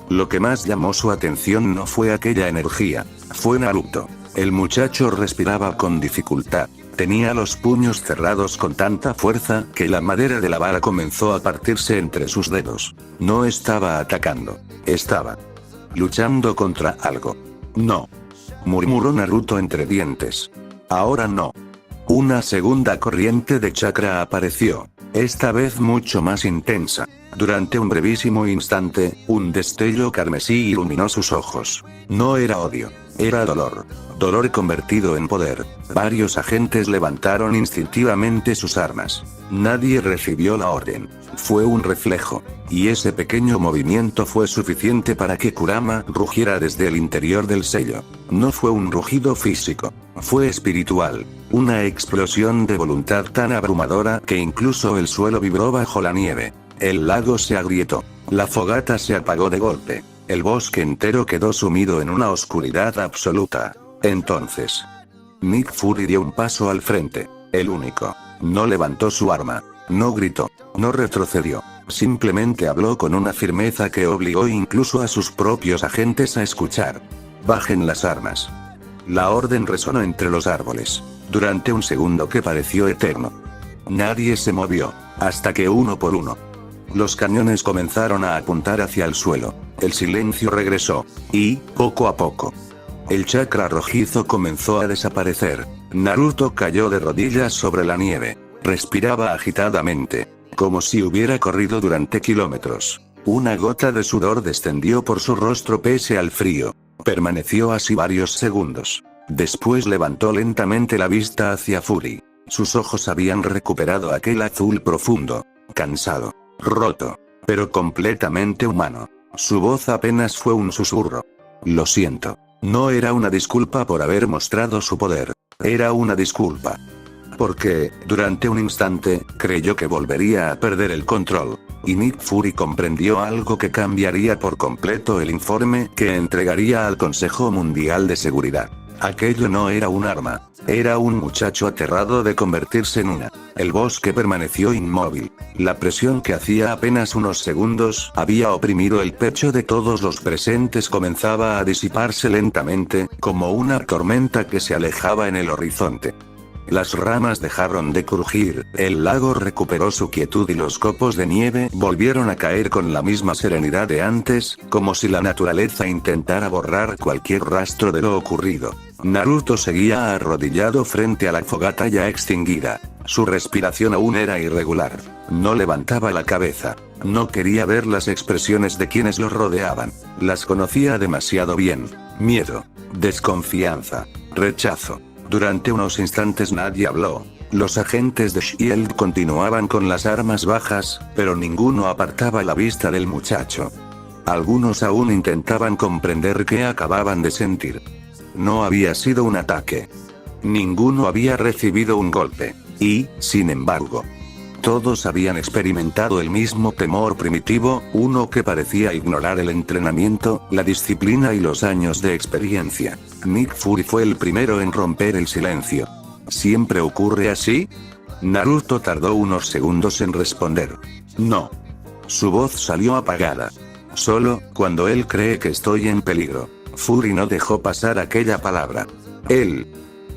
lo que más llamó su atención no fue aquella energía. Fue Naruto. El muchacho respiraba con dificultad. Tenía los puños cerrados con tanta fuerza que la madera de la vara comenzó a partirse entre sus dedos. No estaba atacando. Estaba luchando contra algo. No. Murmuró Naruto entre dientes. Ahora no. Una segunda corriente de chakra apareció. Esta vez mucho más intensa. Durante un brevísimo instante, un destello carmesí iluminó sus ojos. No era odio. Era dolor. Dolor convertido en poder. Varios agentes levantaron instintivamente sus armas. Nadie recibió la orden. Fue un reflejo. Y ese pequeño movimiento fue suficiente para que Kurama rugiera desde el interior del sello. No fue un rugido físico. Fue espiritual. Una explosión de voluntad tan abrumadora que incluso el suelo vibró bajo la nieve. El lago se agrietó. La fogata se apagó de golpe. El bosque entero quedó sumido en una oscuridad absoluta. Entonces, Nick Fury dio un paso al frente. El único. No levantó su arma. No gritó. No retrocedió. Simplemente habló con una firmeza que obligó incluso a sus propios agentes a escuchar. Bajen las armas. La orden resonó entre los árboles. Durante un segundo que pareció eterno. Nadie se movió. Hasta que uno por uno, los cañones comenzaron a apuntar hacia el suelo. El silencio regresó. Y, poco a poco, el chakra rojizo comenzó a desaparecer. Naruto cayó de rodillas sobre la nieve. Respiraba agitadamente, como si hubiera corrido durante kilómetros. Una gota de sudor descendió por su rostro pese al frío. Permaneció así varios segundos. Después levantó lentamente la vista hacia Fury. Sus ojos habían recuperado aquel azul profundo, cansado, roto, pero completamente humano. Su voz apenas fue un susurro. Lo siento. No era una disculpa por haber mostrado su poder. Era una disculpa porque, durante un instante, creyó que volvería a perder el control. Y Nick Fury comprendió algo que cambiaría por completo el informe que entregaría al Consejo Mundial de Seguridad. Aquello no era un arma. Era un muchacho aterrado de convertirse en una. El bosque permaneció inmóvil. La presión que hacía apenas unos segundos había oprimido el pecho de todos los presentes comenzaba a disiparse lentamente, como una tormenta que se alejaba en el horizonte. Las ramas dejaron de crujir, el lago recuperó su quietud y los copos de nieve volvieron a caer con la misma serenidad de antes, como si la naturaleza intentara borrar cualquier rastro de lo ocurrido. Naruto seguía arrodillado frente a la fogata ya extinguida. Su respiración aún era irregular. No levantaba la cabeza. No quería ver las expresiones de quienes lo rodeaban. Las conocía demasiado bien. Miedo, desconfianza, rechazo. Durante unos instantes nadie habló. Los agentes de Shield continuaban con las armas bajas, pero ninguno apartaba la vista del muchacho. Algunos aún intentaban comprender qué acababan de sentir. No había sido un ataque. Ninguno había recibido un golpe. Y, sin embargo, todos habían experimentado el mismo temor primitivo, uno que parecía ignorar el entrenamiento, la disciplina y los años de experiencia. Nick Fury fue el primero en romper el silencio. ¿Siempre ocurre así? Naruto tardó unos segundos en responder. No. Su voz salió apagada. Solo, cuando él cree que estoy en peligro. Fury no dejó pasar aquella palabra. Él.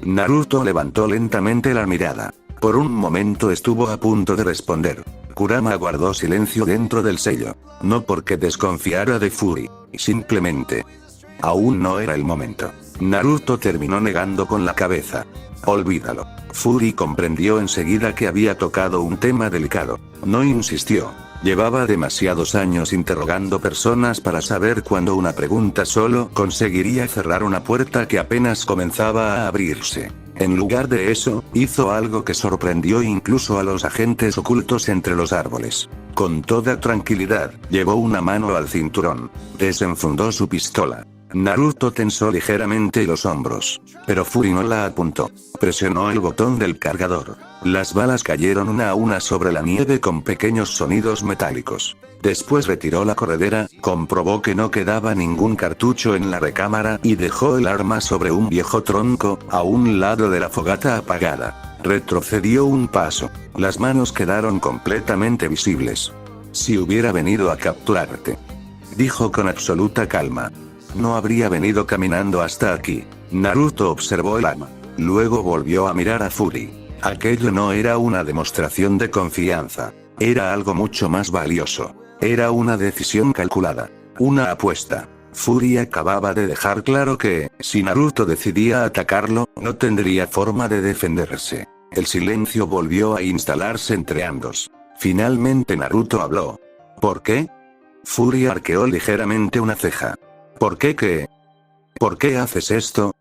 Naruto levantó lentamente la mirada. Por un momento estuvo a punto de responder. Kurama guardó silencio dentro del sello. No porque desconfiara de Fury. Simplemente. Aún no era el momento. Naruto terminó negando con la cabeza. Olvídalo. Fury comprendió enseguida que había tocado un tema delicado. No insistió. Llevaba demasiados años interrogando personas para saber cuándo una pregunta solo conseguiría cerrar una puerta que apenas comenzaba a abrirse. En lugar de eso, hizo algo que sorprendió incluso a los agentes ocultos entre los árboles. Con toda tranquilidad, llevó una mano al cinturón. Desenfundó su pistola. Naruto tensó ligeramente los hombros. Pero Fury no la apuntó. Presionó el botón del cargador. Las balas cayeron una a una sobre la nieve con pequeños sonidos metálicos. Después retiró la corredera, comprobó que no quedaba ningún cartucho en la recámara y dejó el arma sobre un viejo tronco, a un lado de la fogata apagada. Retrocedió un paso. Las manos quedaron completamente visibles. Si hubiera venido a capturarte, dijo con absoluta calma, no habría venido caminando hasta aquí. Naruto observó el arma. Luego volvió a mirar a Fury. Aquello no era una demostración de confianza. Era algo mucho más valioso. Era una decisión calculada. Una apuesta. Fury acababa de dejar claro que, si Naruto decidía atacarlo, no tendría forma de defenderse. El silencio volvió a instalarse entre ambos. Finalmente Naruto habló. ¿Por qué? Fury arqueó ligeramente una ceja. ¿Por qué qué? ¿Por qué haces esto?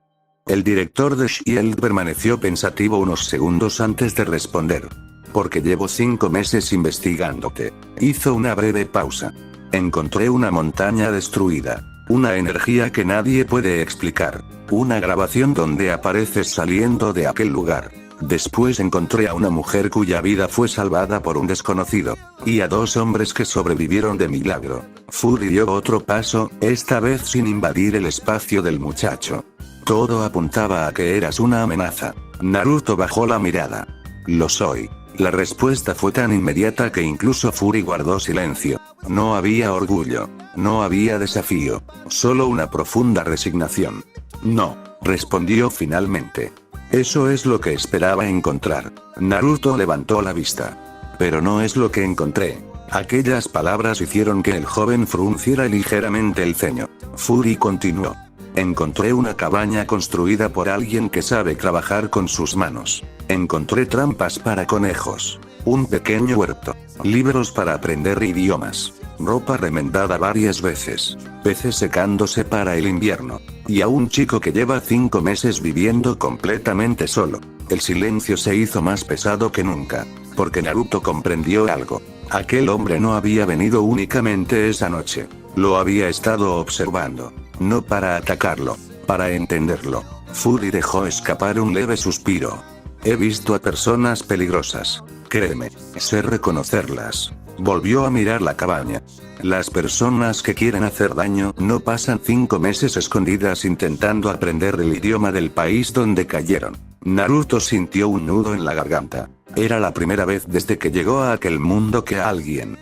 El director de Shield permaneció pensativo unos segundos antes de responder. Porque llevo 5 meses investigándote. Hizo una breve pausa. Encontré una montaña destruida. Una energía que nadie puede explicar. Una grabación donde apareces saliendo de aquel lugar. Después encontré a una mujer cuya vida fue salvada por un desconocido. Y a 2 hombres que sobrevivieron de milagro. Fury dio otro paso, esta vez sin invadir el espacio del muchacho. Todo apuntaba a que eras una amenaza. Naruto bajó la mirada. Lo soy. La respuesta fue tan inmediata que incluso Fury guardó silencio. No había orgullo. No había desafío. Solo una profunda resignación. No, respondió finalmente. Eso es lo que esperaba encontrar. Naruto levantó la vista. Pero no es lo que encontré. Aquellas palabras hicieron que el joven frunciera ligeramente el ceño. Fury continuó. Encontré una cabaña construida por alguien que sabe trabajar con sus manos. Encontré trampas para conejos. Un pequeño huerto. Libros para aprender idiomas. Ropa remendada varias veces. Peces secándose para el invierno. Y a un chico que lleva 5 meses viviendo completamente solo. El silencio se hizo más pesado que nunca. Porque Naruto comprendió algo. Aquel hombre no había venido únicamente esa noche. Lo había estado observando. No para atacarlo. Para entenderlo. Fury dejó escapar un leve suspiro. He visto a personas peligrosas. Créeme. Sé reconocerlas. Volvió a mirar la cabaña. Las personas que quieren hacer daño no pasan 5 meses escondidas intentando aprender el idioma del país donde cayeron. Naruto sintió un nudo en la garganta. Era la primera vez desde que llegó a aquel mundo que alguien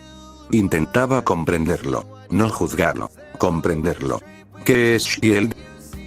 intentaba comprenderlo, no juzgarlo, comprenderlo. ¿Qué es Shield?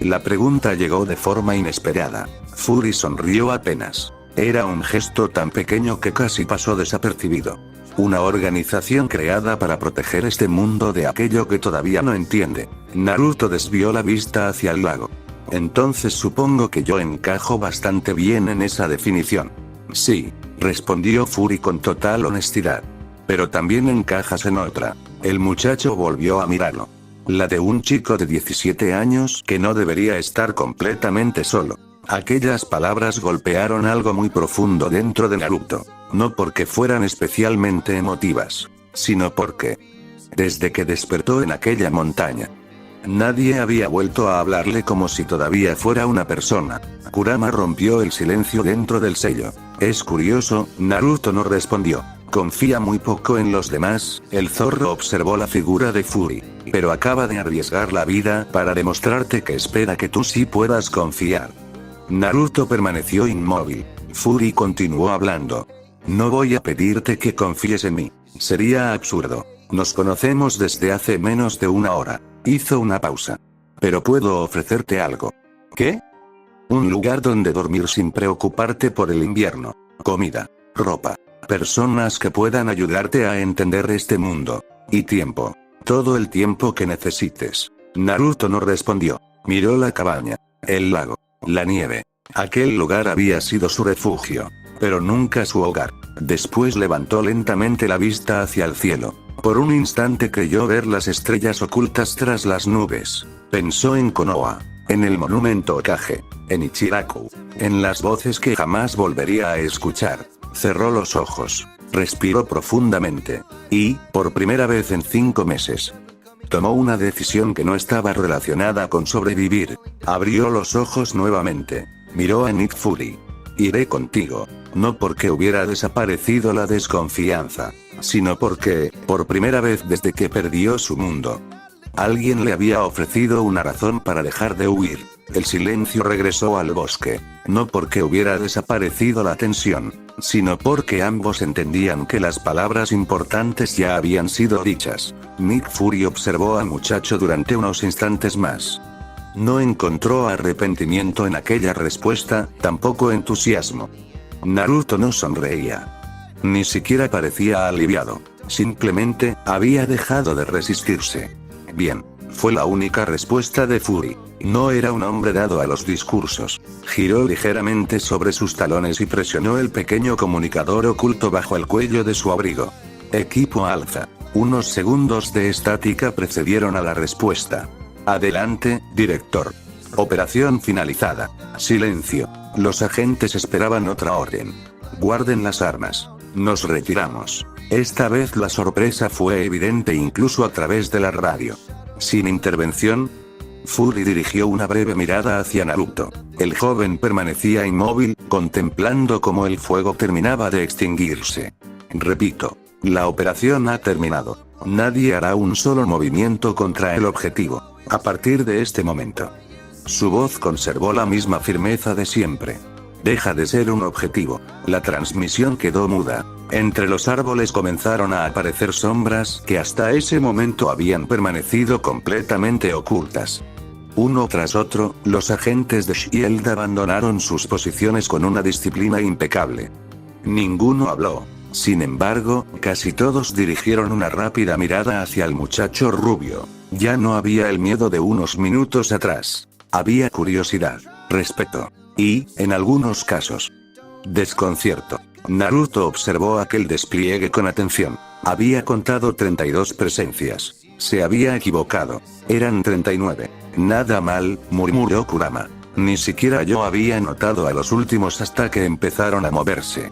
La pregunta llegó de forma inesperada. Fury sonrió apenas. Era un gesto tan pequeño que casi pasó desapercibido. Una organización creada para proteger este mundo de aquello que todavía no entiende. Naruto desvió la vista hacia el lago. Entonces supongo que yo encajo bastante bien en esa definición. Sí, respondió Fury con total honestidad. Pero también encajas en otra. El muchacho volvió a mirarlo. La de un chico de 17 años que no debería estar completamente solo. Aquellas palabras golpearon algo muy profundo dentro de Naruto. No porque fueran especialmente emotivas, sino porque, desde que despertó en aquella montaña, nadie había vuelto a hablarle como si todavía fuera una persona. Kurama rompió el silencio dentro del sello. Es curioso, Naruto no respondió. Confía muy poco en los demás, el zorro observó la figura de Fury. Pero acaba de arriesgar la vida para demostrarte que espera que tú sí puedas confiar. Naruto permaneció inmóvil. Fury continuó hablando. No voy a pedirte que confíes en mí. Sería absurdo. Nos conocemos desde hace menos de una hora. Hizo una pausa. Pero puedo ofrecerte algo. ¿Qué? Un lugar donde dormir sin preocuparte por el invierno. Comida, ropa, personas que puedan ayudarte a entender este mundo. Y tiempo. Todo el tiempo que necesites. Naruto no respondió. Miró la cabaña, el lago, la nieve. Aquel lugar había sido su refugio, pero nunca su hogar. Después levantó lentamente la vista hacia el cielo. Por un instante creyó ver las estrellas ocultas tras las nubes. Pensó en Konoha, en el monumento Hokage, en Ichiraku, en las voces que jamás volvería a escuchar. Cerró los ojos, respiró profundamente, y, por primera vez en 5 meses, tomó una decisión que no estaba relacionada con sobrevivir. Abrió los ojos nuevamente. Miró a Nick Fury. Iré contigo. No porque hubiera desaparecido la desconfianza, sino porque, por primera vez desde que perdió su mundo, alguien le había ofrecido una razón para dejar de huir. El silencio regresó al bosque. No porque hubiera desaparecido la tensión, sino porque ambos entendían que las palabras importantes ya habían sido dichas. Nick Fury observó al muchacho durante unos instantes más. No encontró arrepentimiento en aquella respuesta, tampoco entusiasmo. Naruto no sonreía. Ni siquiera parecía aliviado. Simplemente, había dejado de resistirse. Bien, fue la única respuesta de Fury. No era un hombre dado a los discursos. Giró ligeramente sobre sus talones y presionó el pequeño comunicador oculto bajo el cuello de su abrigo. Equipo alza. Unos segundos de estática precedieron a la respuesta. Adelante, director. Operación finalizada. Silencio. Los agentes esperaban otra orden. Guarden las armas. Nos retiramos. Esta vez la sorpresa fue evidente incluso a través de la radio. Sin intervención, Fury dirigió una breve mirada hacia Naruto. El joven permanecía inmóvil, contemplando cómo el fuego terminaba de extinguirse. Repito, la operación ha terminado. Nadie hará un solo movimiento contra el objetivo. A partir de este momento. Su voz conservó la misma firmeza de siempre. Deja de ser un objetivo. La transmisión quedó muda. Entre los árboles comenzaron a aparecer sombras que hasta ese momento habían permanecido completamente ocultas. Uno tras otro, los agentes de Shield abandonaron sus posiciones con una disciplina impecable. Ninguno habló. Sin embargo, casi todos dirigieron una rápida mirada hacia el muchacho rubio. Ya no había el miedo de unos minutos atrás. Había curiosidad, respeto. Y, en algunos casos, desconcierto. Naruto observó aquel despliegue con atención. Había contado 32 presencias. Se había equivocado. Eran 39. Nada mal, murmuró Kurama. Ni siquiera yo había notado a los últimos hasta que empezaron a moverse.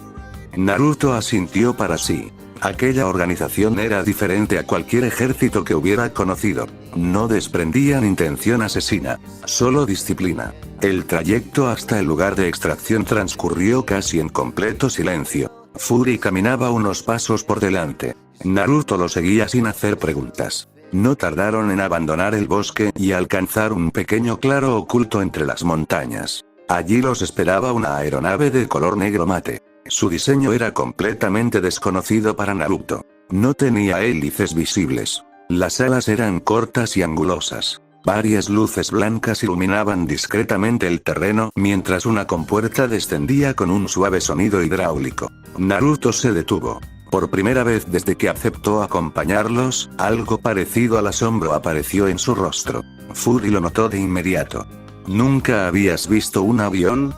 Naruto asintió para sí. Aquella organización era diferente a cualquier ejército que hubiera conocido. No desprendían intención asesina, solo disciplina. El trayecto hasta el lugar de extracción transcurrió casi en completo silencio. Fury caminaba unos pasos por delante. Naruto lo seguía sin hacer preguntas. No tardaron en abandonar el bosque y alcanzar un pequeño claro oculto entre las montañas. Allí los esperaba una aeronave de color negro mate. Su diseño era completamente desconocido para Naruto. No tenía hélices visibles. Las alas eran cortas y angulosas. Varias luces blancas iluminaban discretamente el terreno mientras una compuerta descendía con un suave sonido hidráulico. Naruto se detuvo. Por primera vez desde que aceptó acompañarlos, algo parecido al asombro apareció en su rostro. Fury lo notó de inmediato. ¿Nunca habías visto un avión?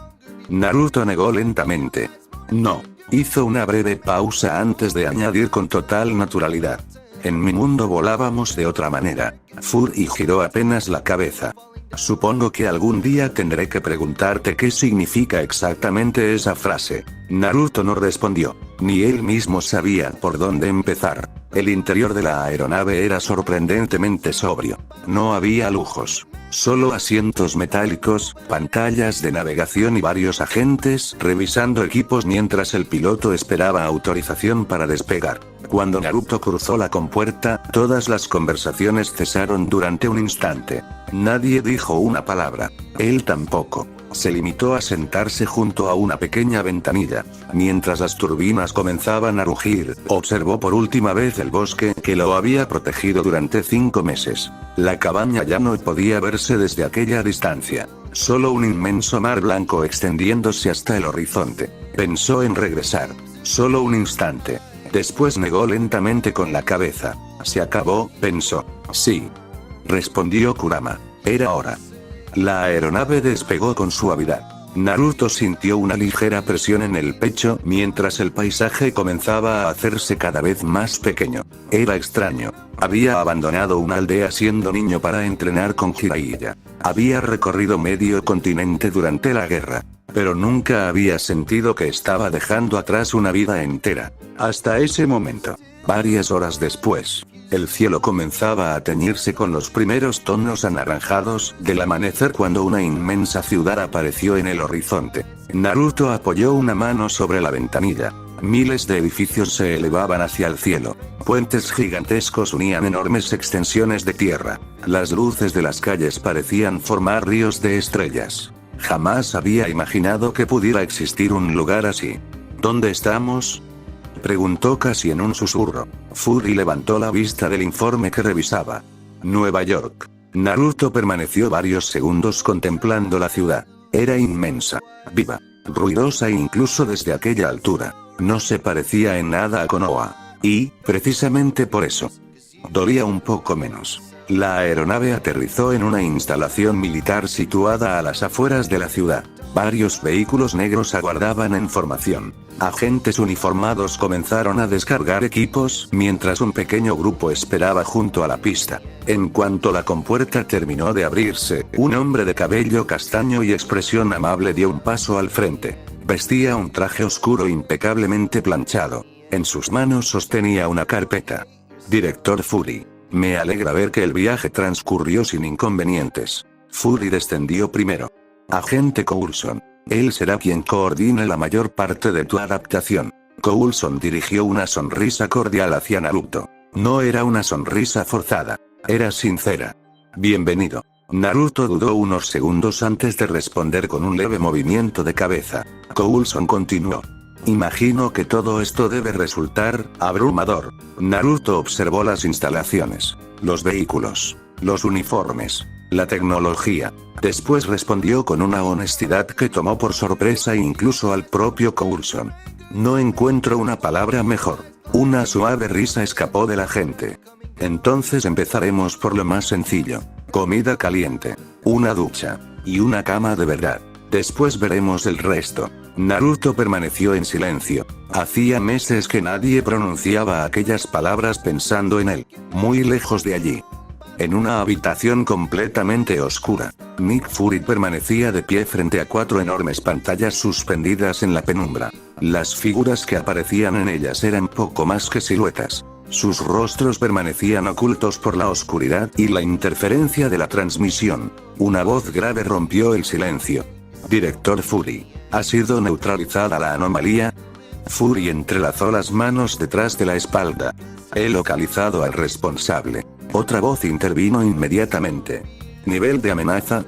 Naruto negó lentamente. No. Hizo una breve pausa antes de añadir con total naturalidad. En mi mundo volábamos de otra manera. Fury giró apenas la cabeza. Supongo que algún día tendré que preguntarte qué significa exactamente esa frase. Naruto no respondió. Ni él mismo sabía por dónde empezar. El interior de la aeronave era sorprendentemente sobrio. No había lujos. Solo asientos metálicos, pantallas de navegación y varios agentes revisando equipos mientras el piloto esperaba autorización para despegar. Cuando Naruto cruzó la compuerta, todas las conversaciones cesaron durante un instante. Nadie dijo una palabra. Él tampoco. Se limitó a sentarse junto a una pequeña ventanilla. Mientras las turbinas comenzaban a rugir, observó por última vez el bosque que lo había protegido durante 5 meses. La cabaña ya no podía verse desde aquella distancia. Solo un inmenso mar blanco extendiéndose hasta el horizonte. Pensó en regresar. Solo un instante. Después negó lentamente con la cabeza. Se acabó, pensó. Sí. Respondió Kurama. Era hora. La aeronave despegó con suavidad. Naruto sintió una ligera presión en el pecho mientras el paisaje comenzaba a hacerse cada vez más pequeño. Era extraño. Había abandonado una aldea siendo niño para entrenar con Jiraiya. Había recorrido medio continente durante la guerra. Pero nunca había sentido que estaba dejando atrás una vida entera. Hasta ese momento. Varias horas después. El cielo comenzaba a teñirse con los primeros tonos anaranjados del amanecer cuando una inmensa ciudad apareció en el horizonte. Naruto apoyó una mano sobre la ventanilla. Miles de edificios se elevaban hacia el cielo. Puentes gigantescos unían enormes extensiones de tierra. Las luces de las calles parecían formar ríos de estrellas. Jamás había imaginado que pudiera existir un lugar así. ¿Dónde estamos?, preguntó casi en un susurro. Fury levantó la vista del informe que revisaba. Nueva York. Naruto permaneció varios segundos contemplando la ciudad. Era inmensa, viva, ruidosa e incluso desde aquella altura. No se parecía en nada a Konoha. Y, precisamente por eso, dolía un poco menos. La aeronave aterrizó en una instalación militar situada a las afueras de la ciudad. Varios vehículos negros aguardaban en formación. Agentes uniformados comenzaron a descargar equipos mientras un pequeño grupo esperaba junto a la pista. En cuanto la compuerta terminó de abrirse, un hombre de cabello castaño y expresión amable dio un paso al frente. Vestía un traje oscuro impecablemente planchado. En sus manos sostenía una carpeta. Director Fury. Me alegra ver que el viaje transcurrió sin inconvenientes. Fury descendió primero. Agente Coulson. Él será quien coordine la mayor parte de tu adaptación. Coulson dirigió una sonrisa cordial hacia Naruto. No era una sonrisa forzada. Era sincera. Bienvenido. Naruto dudó unos segundos antes de responder con un leve movimiento de cabeza. Coulson continuó. Imagino que todo esto debe resultar abrumador. Naruto observó las instalaciones, los vehículos, los uniformes, la tecnología. Después respondió con una honestidad que tomó por sorpresa incluso al propio Coulson. No encuentro una palabra mejor. Una suave risa escapó de la gente. Entonces empezaremos por lo más sencillo. Comida caliente, una ducha, y una cama de verdad. Después veremos el resto. Naruto permaneció en silencio. Hacía meses que nadie pronunciaba aquellas palabras pensando en él. Muy lejos de allí. En una habitación completamente oscura, Nick Fury permanecía de pie frente a 4 enormes pantallas suspendidas en la penumbra. Las figuras que aparecían en ellas eran poco más que siluetas. Sus rostros permanecían ocultos por la oscuridad y la interferencia de la transmisión. Una voz grave rompió el silencio. Director Fury, ¿ha sido neutralizada la anomalía? Fury entrelazó las manos detrás de la espalda. He localizado al responsable. Otra voz intervino inmediatamente. ¿Nivel de amenaza?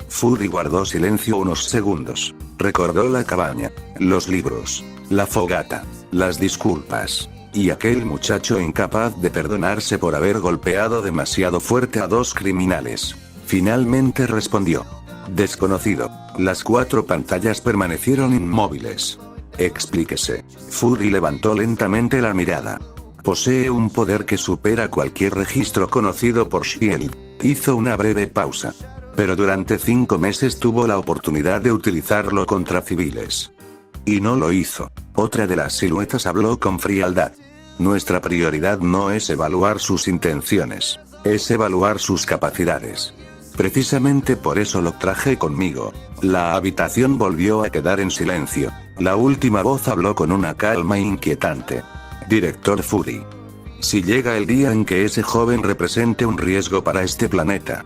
Fury guardó silencio unos segundos. Recordó la cabaña, los libros, la fogata, las disculpas, y aquel muchacho incapaz de perdonarse por haber golpeado demasiado fuerte a 2 criminales. Finalmente respondió. Desconocido. Las 4 pantallas permanecieron inmóviles. Explíquese. Fury levantó lentamente la mirada. Posee un poder que supera cualquier registro conocido por Shield. Hizo una breve pausa. Pero durante 5 meses tuvo la oportunidad de utilizarlo contra civiles. Y no lo hizo. Otra de las siluetas habló con frialdad. Nuestra prioridad no es evaluar sus intenciones. Es evaluar sus capacidades. Precisamente por eso lo traje conmigo. La habitación volvió a quedar en silencio. La última voz habló con una calma inquietante. Director Fury. Si llega el día en que ese joven represente un riesgo para este planeta,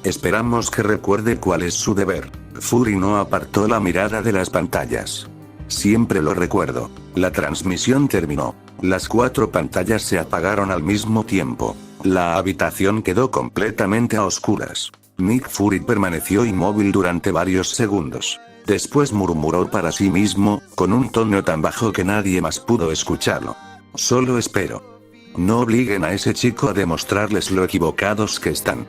esperamos que recuerde cuál es su deber. Fury no apartó la mirada de las pantallas. Siempre lo recuerdo. La transmisión terminó. Las 4 pantallas se apagaron al mismo tiempo. La habitación quedó completamente a oscuras. Nick Fury permaneció inmóvil durante varios segundos. Después murmuró para sí mismo, con un tono tan bajo que nadie más pudo escucharlo. Solo espero. No obliguen a ese chico a demostrarles lo equivocados que están.